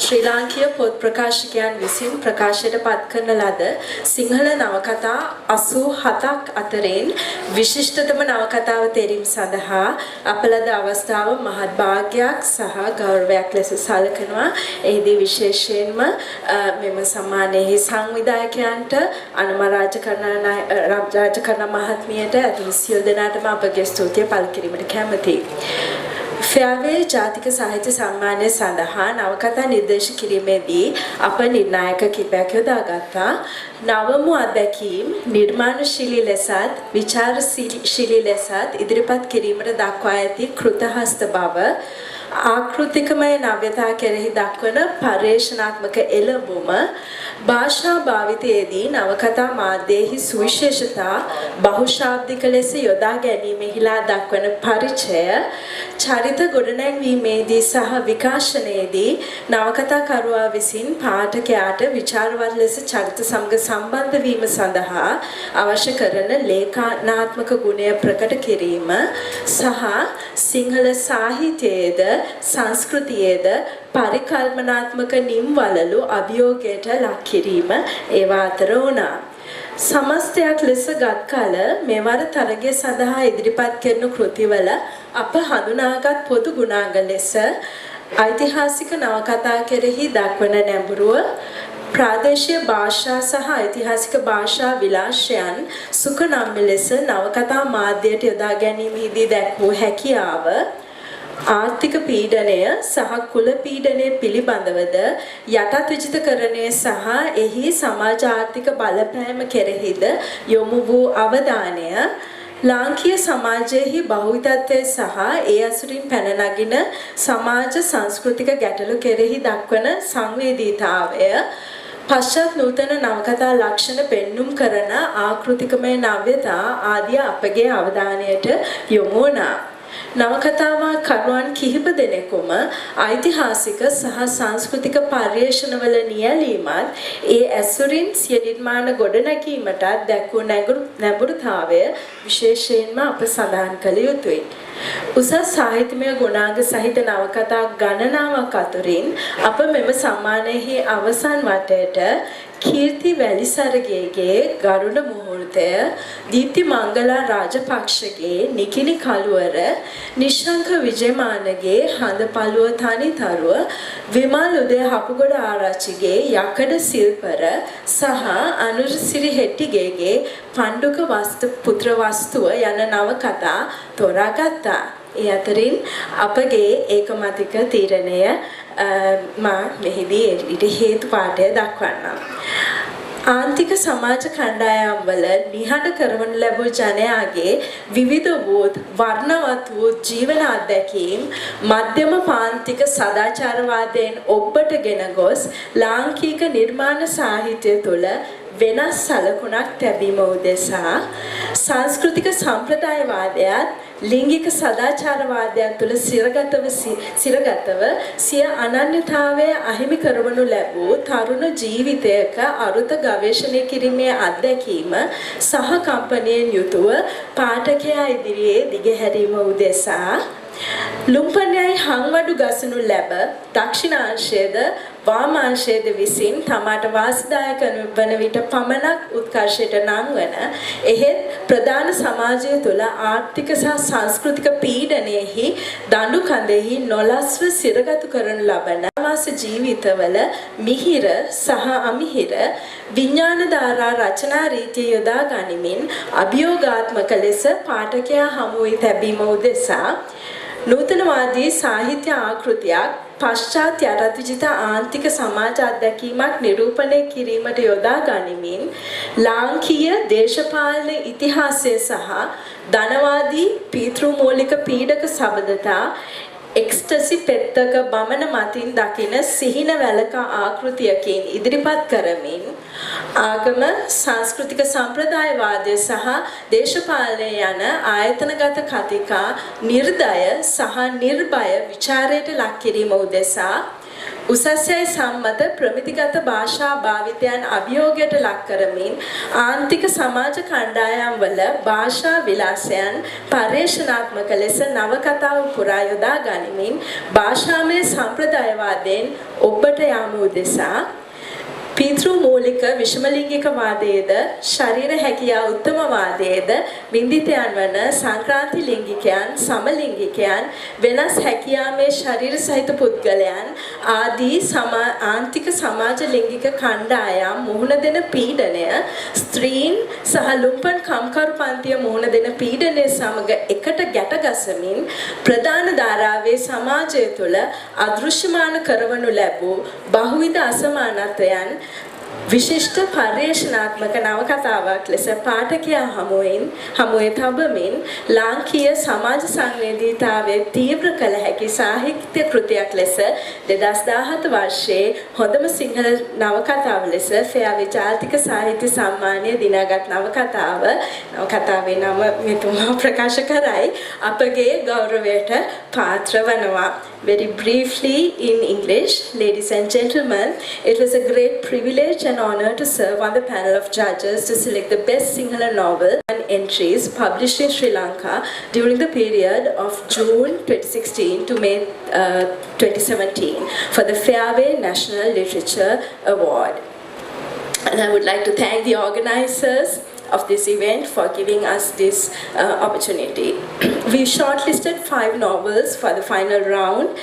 Speaker 6: ශ්‍රී ලාංකීය පොත් ප්‍රකාශකයන් විසින් ප්‍රකාශයට පත් කරන ලද සිංහල නවකථා 87ක් අතරින් විශිෂ්ටතම නවකතාව තේරීම සඳහා අප ලද අවස්ථාව මහත් භාග්‍යයක් සහ ගෞරවයක් ලෙස සැලකනවා. එහිදී විශේෂයෙන්ම මෙම සම්මානයේ සංවිධායකයන්ට අනුම රාජකරණ මහත්මියට ඇතුළු සියලු දෙනාටම අපගේ ස්තුතිය පළ කිරීමට කැමැතියි. ෆෙයාවේ ජාතික සාහිත්‍ය සම්මානය සඳහා නවකථා නිර්දේශ කිරීමේදී අප නිර්ණායක කිහිපයක් යොදාගත්තා. නවමු අත්දැකීම් නිර්මාණශීලී ලෙසත් විචාරශීලී ලෙසත් ඉදිරිපත් කිරීමට දක්වා ඇති කෘතහස්ත බව, ආකෘතිකමය නව්‍යතා කෙරෙහි දක්වන පර්යේෂණාත්මක එළඹුම, භාෂා භාවිතයේදී නවකථා මාධ්‍යයෙහි සුවිශේෂතා බහුශාබ්දික ලෙස යොදා ගැනීමෙහිලා දක්වන පරිචය, චරිත ගොඩනැංවීමේදී සහ විකාශනයේදී නවකථාකරුවා විසින් පාඨකයාට විචාරවත් ලෙස චරිත සමග සම්බන්ධ වීම සඳහා අවශ්‍ය කරන ලේඛනාත්මක ගුණය ප්‍රකට කිරීම සහ සිංහල සාහිත්‍යයේද සංස්කෘතියේද පරිකල්පනාත්මක නිම්වලලු අභියෝගයට ලක් කිරීම ඒවා අතර වුණා. සමස්තයක් ලෙස ගත් කල මෙවර තරගය සඳහා ඉදිරිපත් කරන කෘතිවල අප හඳුනාගත් පොදු ගුණාංග ලෙස ඓතිහාසික නවකථා කෙරෙහි දක්වන නැඹුරුව, ප්‍රාදේශීය භාෂා සහ ඓතිහාසික භාෂා විලාශයන් සුඛනම්ම ලෙස නවකථා මාධ්‍යයට යොදා ගැනීමෙහිදී දැක්වූ හැකියාව, ආර්ථික පීඩනය සහ කුල පීඩනය පිළිබඳවද යටත් විජිතකරණය සහ එහි සමාජ ආර්ථික බලපෑම කෙරෙහිද යොමු වූ අවධානය, ලාංකීය සමාජයේහි බහුවිධත්වය සහ ඒ අසුරින් පැන නගින සමාජ සංස්කෘතික ගැටලු කෙරෙහි දක්වන සංවේදීතාවය, පශ්චාත් නූතන නවකථා ලක්ෂණ පෙන්눔 කරන ආකෘතිකමය නව්‍යතා ආදිය අපගේ අවධානයට යොමු වුණා. නවකතාවා කරුවන් කිහිප දෙනෙකුම ඓතිහාසික සහ සංස්කෘතික පර්යේෂණවල නියැලීමත් ඒ ඇසුරින් සිය නිර්මාණ ගොඩනැගීමටත් දැක්වූ නැඹුරුතාවය විශේෂයෙන්ම අප සඳහන් කළ යුතුයි. උසස් සාහිත්‍යමය ගුණාංග සහිත නවකතා ගණනාවක් අතුරින් අප මෙම සම්මානයේ අවසන් වටේට කීර්ති වැලිසරගේගේ ගරුඩ මුහුර්තය, දීප්ති මංගලා රාජපක්ෂගේ නිකිණි කළුවර, නිශ්ශංක විජේමානගේ හඳපළුව තනිතරුව, විමල් උදය හපුගොඩ ආරච්චිගේ යකඩ සිල්පර සහ අනුරසිරි හෙට්ටිගේගේ පණ්ඩුක පුත්‍ර වස්තුව යන නවකතා තෝරාගත්තා. ඒ අතරින් අපගේ ඒකමතික තීරණය මා මෙහිදී ඊට හේතු පාඩය දක්වන්නම්. ආන්තික සමාජ කණ්ඩායම් වල නිහඬ කරවන ලැබූ ජනයාගේ විවිධ වූ වර්ණවත් වූ ජීවන අත්දැකීම් මධ්‍යම පාන්තික සදාචාරවාදයෙන් ඔබටගෙන ගොස් ලාංකික නිර්මාණ සාහිත්‍ය තුළ වෙනස් සලකුණක් තැබීම උදෙසා සංස්කෘතික සම්ප්‍රදායවාදයත් ලිංගික සදාචාරවාදයන් තුළ සිරගතව සිය අනන්‍යතාවය අහිමි කරවනු ලැබූ තරුණ ජීවිතයක අරුත ගවේෂණය කිරීමේ අත්දැකීම සහ කම්පනයෙන් යුතුව පාඨකයා ඉදිරියේ දිගහැරීම උදෙසා ලුම්පණයයි හංවඩු ගසනු ලැබ දක්ෂිණාංශයේද වාමාංශයේද විසින් තමාට වාසිදායක වන විට පමණක් උත්කර්ෂයට නංවන එහෙත් ප්‍රධාන සමාජය තුළ ආර්ථික සහ සංස්කෘතික පීඩනයෙහි දඬු කඳෙහි නොලස්ව සිරගතු කරනු ලබන වාස ජීවිතවල මිහිර සහ අමිහිර විඥාන ධාරා රචනා රීතිය යොදා ගනිමින් අභියෝගාත්මක ලෙස පාඨකයා හමුවේ තැබීම උදෙසා නූතනවාදී සාහිත්‍ය ආකෘතියක් පශ්චාත් යටත් විජිත ආන්තික සමාජ අත්දැකීමක් නිරූපණය කිරීමට යොදා ගනිමින් ලාංකීය දේශපාලන ඉතිහාසය සහ ධනවාදී පීතෘමූලික පීඩක සබඳතා එක්ස්ටසි පෙත්තක බමන මතින් දකින සිහින වැලක ආකෘතියකින් ඉදිරිපත් කරමින් ආගම සංස්කෘතික සම්ප්‍රදායවාදය සහ දේශපාලනය යන ආයතනගත කතිකා නිර්දය සහ නිර්භය විචාරයට ලක් කිරීම උදෙසා උසස්යයි සම්මත ප්‍රමිතිගත භාෂා භාවිතයන් අභියෝගයට ලක් කරමින් ආන්තික සමාජ කණ්ඩායම් වල භාෂා විලාසයන් පර්යේෂණාත්මක ලෙස නවකතාව පුරා යොදා ගනිමින් භාෂාමය සම්ප්‍රදායවාදයෙන් ඔබට යාම උදෙසා පීතෘ මූලික විෂමලිංගික වාදයේද ශරීර හැකියා උත්තමවාදයේද බින්දිතයන් වන සංක්‍රාන්ති ලිංගිකයන් සමලිංගිකයන් වෙනස් හැකියාමේ ශරීර සහිත පුද්ගලයන් ආදී ආන්තික සමාජ ලිංගික කණ්ඩායම් මුහුණ දෙන පීඩනය ස්ත්‍රීන් සහ ලුම්පන් කම්කරු පන්තිය මුහුණ දෙන පීඩනය සමග එකට ගැටගසමින් ප්‍රධාන ධාරාවේ සමාජය තුළ අදෘශ්‍යමාන කරවනු ලැබූ බහුවිධ අසමානත්වයන් විශිෂ්ට පර්යේෂණාත්මක නවකතාවක් ලෙස පාඨකයා හමුවේ තබමින් ලාංකීය සමාජ සංවේදීතාවයේ තීව්‍ර කළ හැකි සාහිත්‍ය කෘතියක් ලෙස 2017 වර්ෂයේ හොඳම සිංහල නවකතාව ලෙස ෆෙයාවේ ජාතික සාහිත්‍ය සම්මානය දිනාගත් නවකතාවේ නම මෙතුමා ප්‍රකාශ කරයි අපගේ ගෞරවයට පාත්‍ර වනවා. Very briefly in English, ladies and gentlemen, it was a great privilege and honor to serve on the panel of judges to select the best Sinhala novel and entries published in Sri Lanka during the period of June 2016 to May 2017 for the Fairway National Literature Award. And I would like to thank the organizers of this event for giving us this opportunity. We shortlisted 5 novels for the final round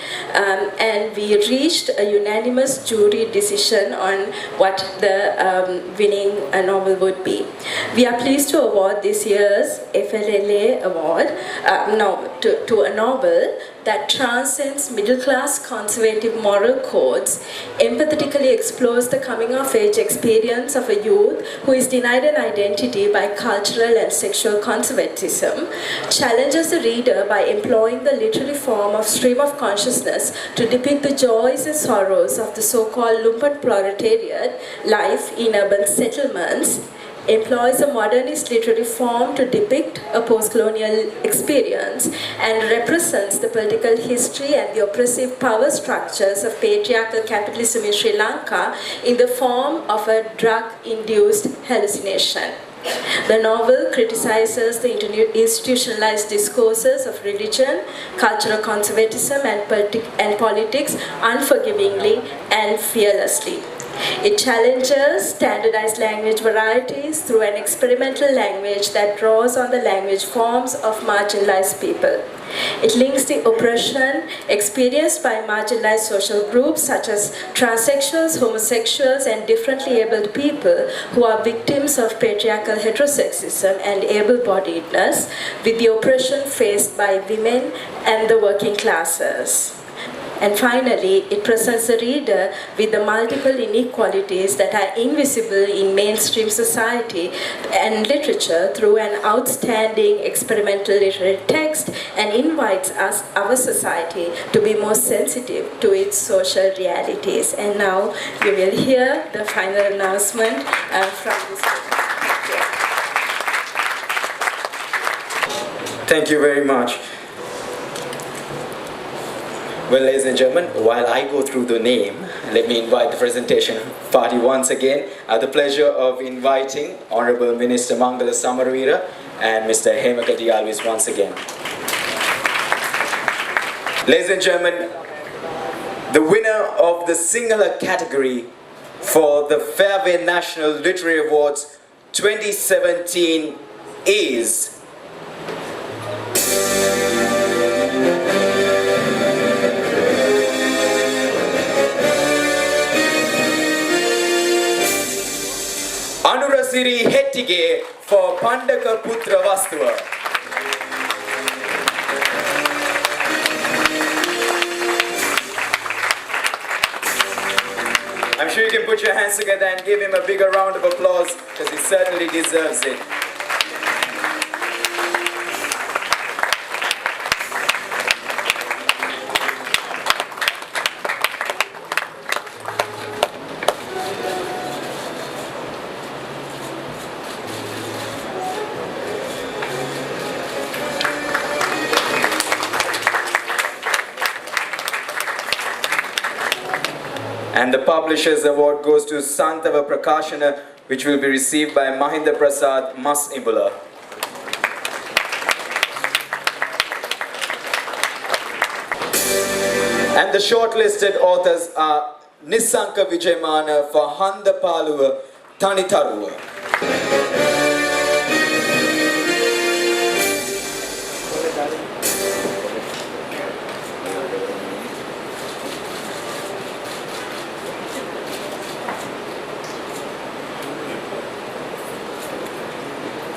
Speaker 6: and we reached a unanimous jury decision on what the winning novel would be. We are pleased to award this year's FLLA award to a novel that transcends middle-class conservative moral codes, empathetically explores the coming-of-age experience of a youth who is denied an identity by cultural and sexual conservatism, challenges the reader by employing the literary form of stream of consciousness to depict the joys and sorrows of the so-called lumpen proletariat life in urban settlements, employs a modernist literary form to depict a post-colonial experience and represents the political history and the oppressive power structures of patriarchal capitalism in Sri Lanka in the form of a drug-induced hallucination. The novel criticizes the institutionalized discourses of religion, cultural conservatism and politics unforgivingly and fearlessly. It challenges standardized language varieties through an experimental language that draws on the language forms of marginalized people. It links the oppression experienced by marginalized social groups such as transsexuals, homosexuals, and differently abled people who are victims of patriarchal heterosexism and able-bodiedness with the oppression faced by women and the working classes. And finally, it presents the reader with the multiple inequalities that are invisible in mainstream society and literature through an outstanding experimental literary text and invites our society to be more sensitive to its social realities. And now you will hear the final announcement from this.
Speaker 1: Thank you very much. Well, ladies and gentlemen, while I go through the name, let me invite the presentation party once again. I have the pleasure of inviting Honorable Minister Mangala Samarawira and Mr. Hemakati Alvis once again. Ladies and gentlemen, the winner of the Sinhala category for the Fairway National Literary Awards 2017 is Siri Hettige for Pandaka Putra Vastuva. I'm sure you can put your hands together and give him a bigger round of applause because he certainly deserves it. And the Publishers Award goes to Santava Prakashana, which will be received by Mahinda Prasad Mas Ibula. And the shortlisted authors are Nisanka Vijayamana for Handa Paluwa Tanitaruwa.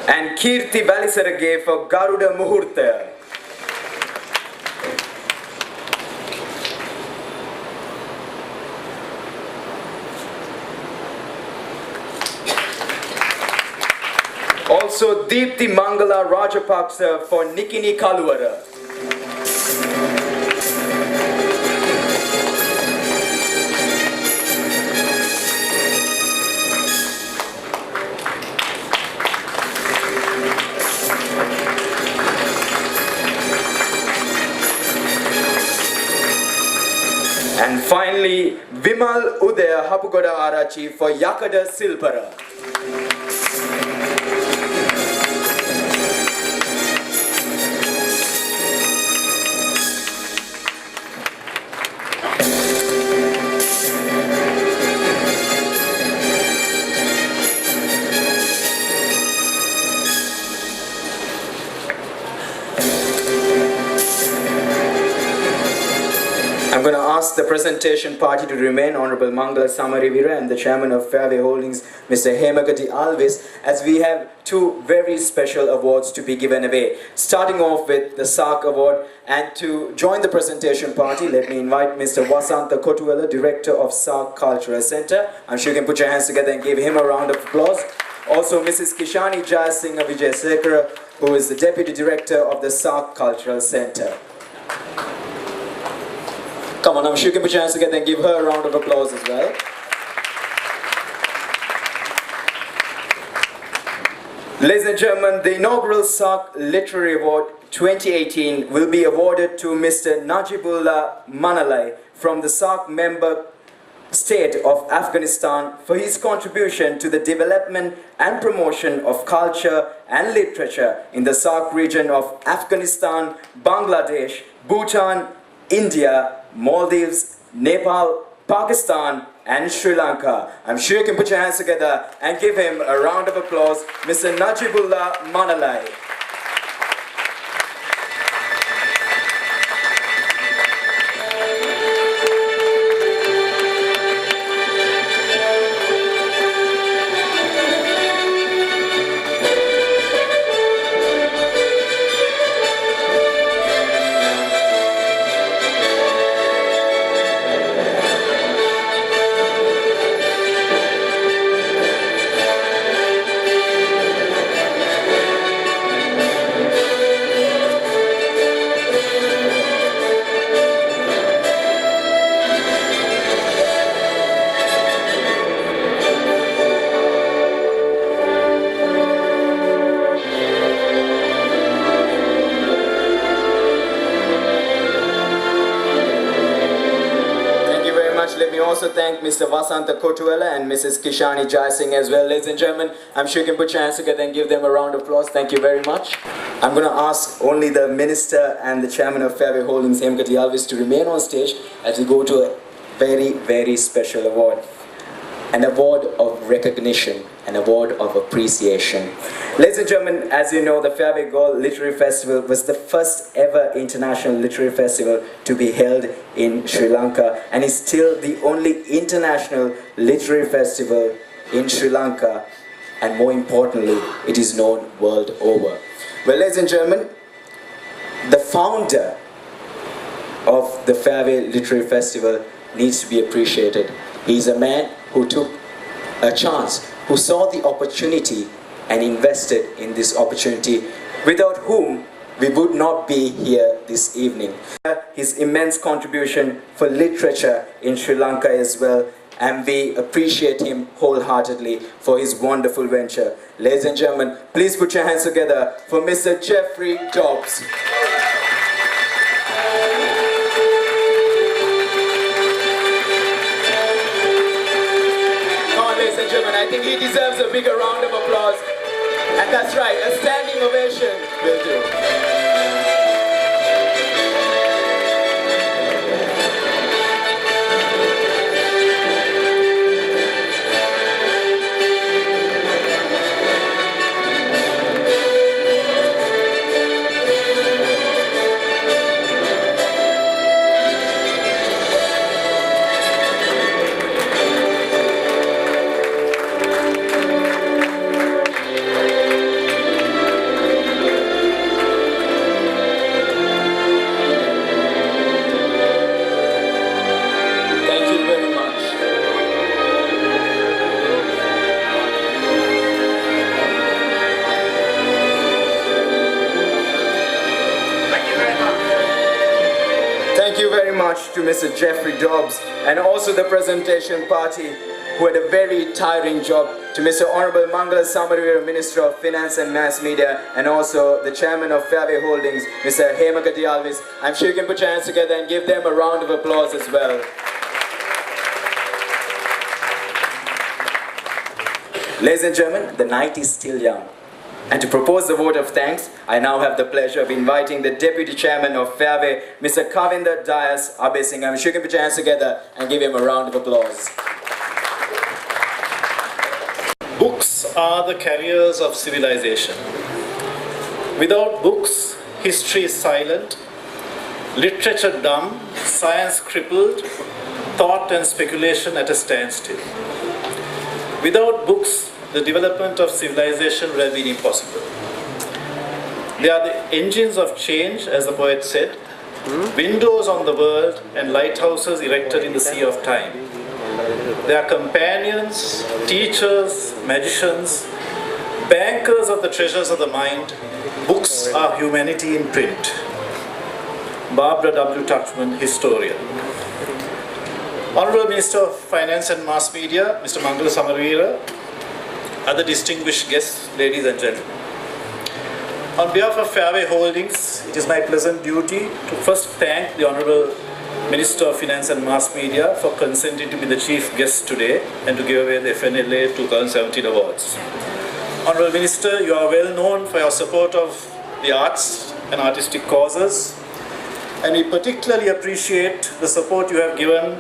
Speaker 1: And Kirti Valisarage for Garuda Muhurta. Also Deepthi Mangala Rajapaksa for Nikini Kalwara. And finally, Vimal Udaya Hapugoda Arachi for Yakada Silpara. I'm going to ask the presentation party to remain, Honorable Mangala Samarivira and the Chairman of Fairway Holdings, Mr. Hemakati Alvis, as we have two very special awards to be given away. Starting off with the SARC Award, and to join the presentation party, let me invite Mr. Vasanta Kotuela, Director of SARC Cultural Center. I'm sure you can put your hands together and give him a round of applause. Also, Mrs. Kishani Jayasinghe Vijayasekara, who is the Deputy Director of the SARC Cultural Center. Come on, I'm sure you can put your hands together and give her a round of applause as well. Ladies and gentlemen, the inaugural SARC Literary Award 2018 will be awarded to Mr. Najibullah Manalai from the SARC member state of Afghanistan for his contribution to the development and promotion of culture and literature in the SARC region of Afghanistan, Bangladesh, Bhutan, India, Maldives, Nepal, Pakistan and Sri Lanka. I'm sure you can put your hands together and give him a round of applause, Mr. Najibullah Manalai. Let me also thank Mr. Vasanta Kotuela and Mrs. Kishani Jayasinghe as well. Ladies and gentlemen, I'm sure you can put your hands together and give them a round of applause. Thank you very much. I'm going to ask only the Minister and the Chairman of Fairway Holdings, Hemakati Alvis, to remain on stage as we go to a very, very special award. An award of recognition, an award of appreciation. Ladies and gentlemen, as you know, the Fairway Gold Literary Festival was the first ever international literary festival to be held in Sri Lanka and is still the only international literary festival in Sri Lanka, and more importantly, it is known world over. Well, ladies and gentlemen, the founder of the Fairway Literary Festival needs to be appreciated. He's a man who took a chance, who saw the opportunity and invested in this opportunity, without whom we would not be here this evening. His immense contribution for literature in Sri Lanka as well, and we appreciate him wholeheartedly for his wonderful venture. Ladies and gentlemen, please put your hands together for Mr. Jeffrey Dobbs. I think he deserves a bigger round of applause. And that's right, a standing ovation will do. To Mr. Jeffrey Dobbs and also the presentation party who had a very tiring job, to Mr. Honorable Mangala Samarwira, Minister of Finance and Mass Media, and also the Chairman of Fairway Holdings, Mr. Hemakati Alvis. I'm sure you can put your hands together and give them a round of applause as well. Ladies and gentlemen, the night is still young. And to propose the vote of thanks, I now have the pleasure of inviting the Deputy Chairman of Fairway, Mr. Kavinder Dias Abesing. I'm sure you can put your hands together and give him a round of applause.
Speaker 2: Books are the carriers of civilization. Without books, history is silent, literature dumb, science crippled, thought and speculation at a standstill. Without books, the development of civilization would have been impossible. They are the engines of change, as the poet said, windows on the world and lighthouses erected in the sea of time. They are companions, teachers, magicians, bankers of the treasures of the mind. Books are humanity in print. Barbara W. Tuchman, historian. Honorable Minister of Finance and Mass Media, Mr. Mangala Samarwira, other distinguished guests, ladies and gentlemen. On behalf of Fairway Holdings, it is my pleasant duty to first thank the Honorable Minister of Finance and Mass Media for consenting to be the chief guest today and to give away the FNLA 2017 awards. Honorable Minister, you are well known for your support of the arts and artistic causes, and we particularly appreciate the support you have given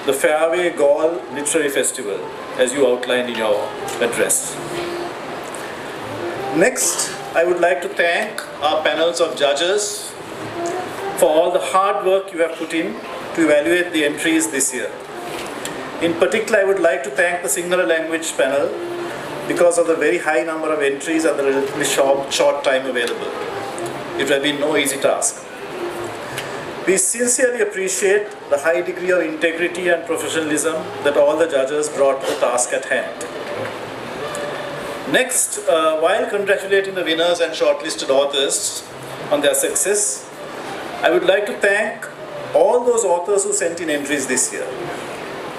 Speaker 2: the Fairway Gaul Literary Festival, as you outlined in your address. Next, I would like to thank our panels of judges for all the hard work you have put in to evaluate the entries this year. In particular, I would like to thank the Sinhala language panel because of the very high number of entries and the relatively short time available. It would have been no easy task. We sincerely appreciate the high degree of integrity and professionalism that all the judges brought to the task at hand. Next, while congratulating the winners and shortlisted authors on their success, I would like to thank all those authors who sent in entries this year.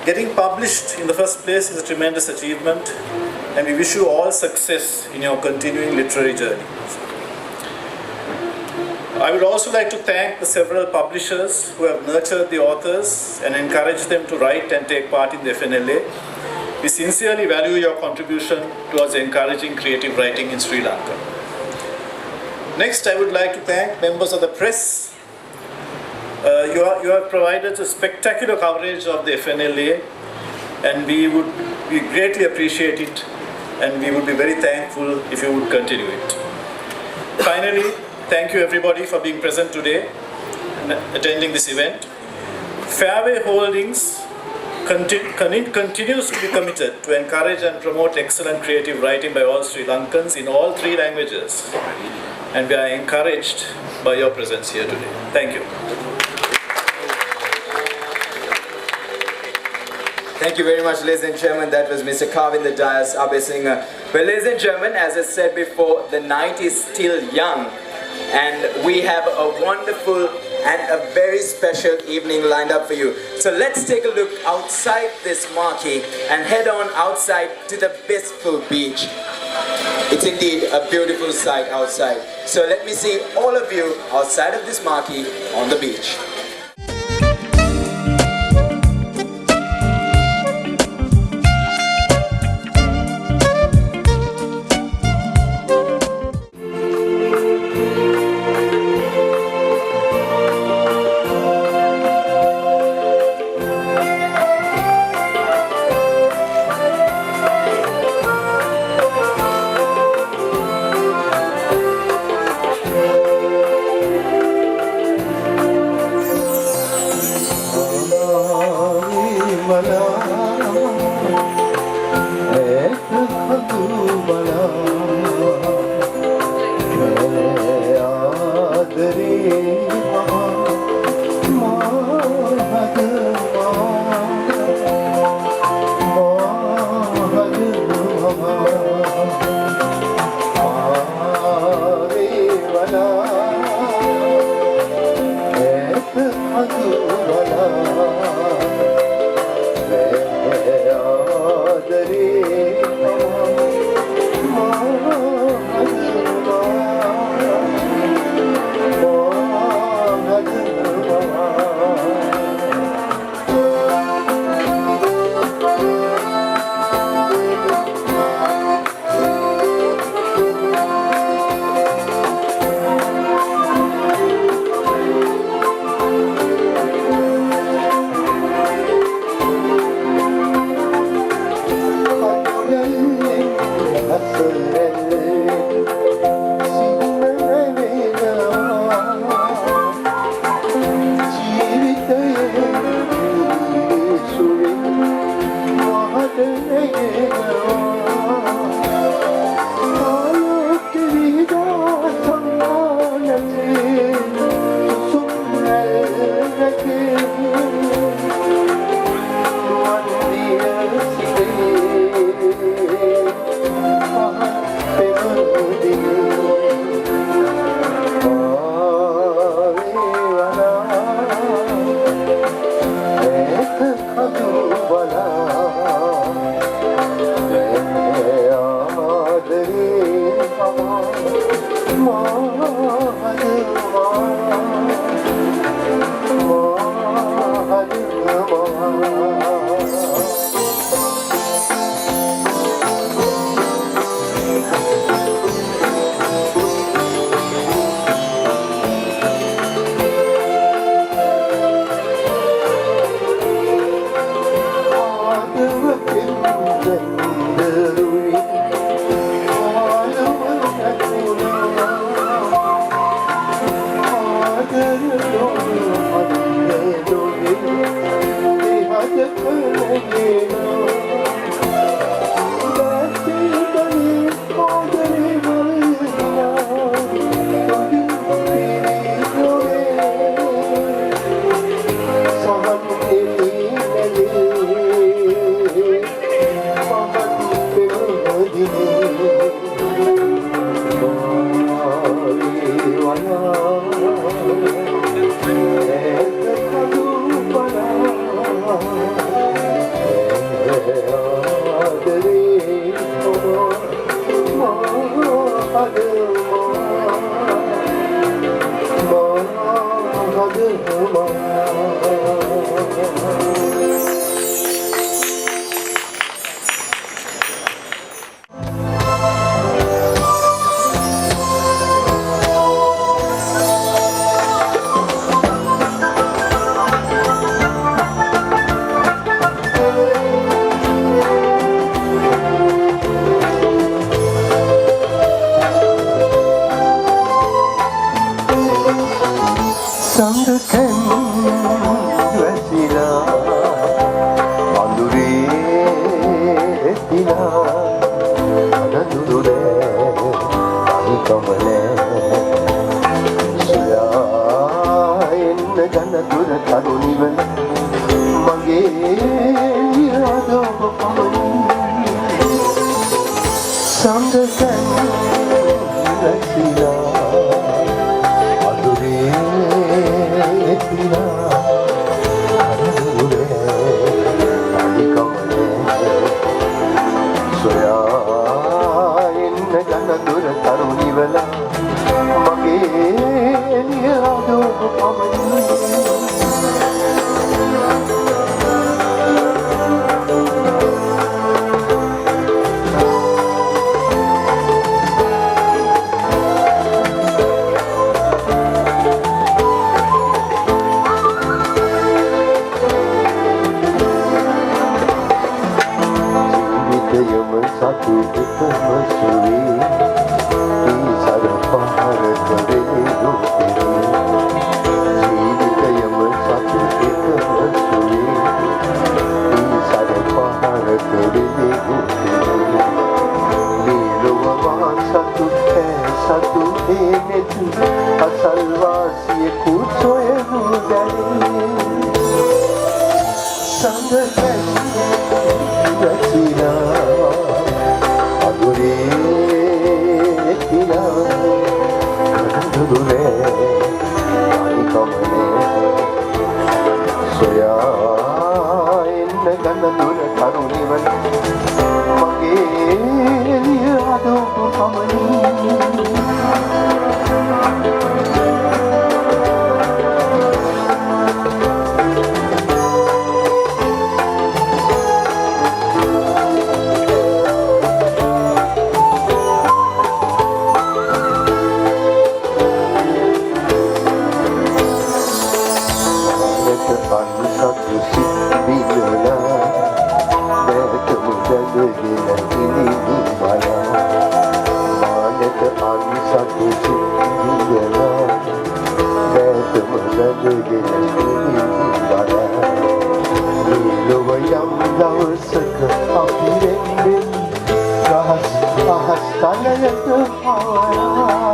Speaker 2: Getting published in the first place is a tremendous achievement, and we wish you all success in your continuing literary journey. I would also like to thank the several publishers who have nurtured the authors and encouraged them to write and take part in the FNLA. We sincerely value your contribution towards encouraging creative writing in Sri Lanka. Next, I would like to thank members of the press. You have provided a spectacular coverage of the FNLA, and we greatly appreciate it, and we would be very thankful if you would continue it. Finally, thank you everybody for being present today and attending this event. Fairway Holdings continues to be committed to encourage and promote excellent creative writing by all Sri Lankans in all 3 languages. And we are encouraged by your presence here today. Thank you.
Speaker 1: Thank you very much, ladies and gentlemen. That was Mr. Kavinder Dias Abesing. Well, ladies and gentlemen, as I said before, the night is still young. And we have a wonderful and a very special evening lined up for you. So let's take a look outside this marquee and head on outside to the blissful beach. It's indeed a beautiful sight outside. So let me see all of you outside of this marquee on the beach.
Speaker 7: Ahas tanah yang terharu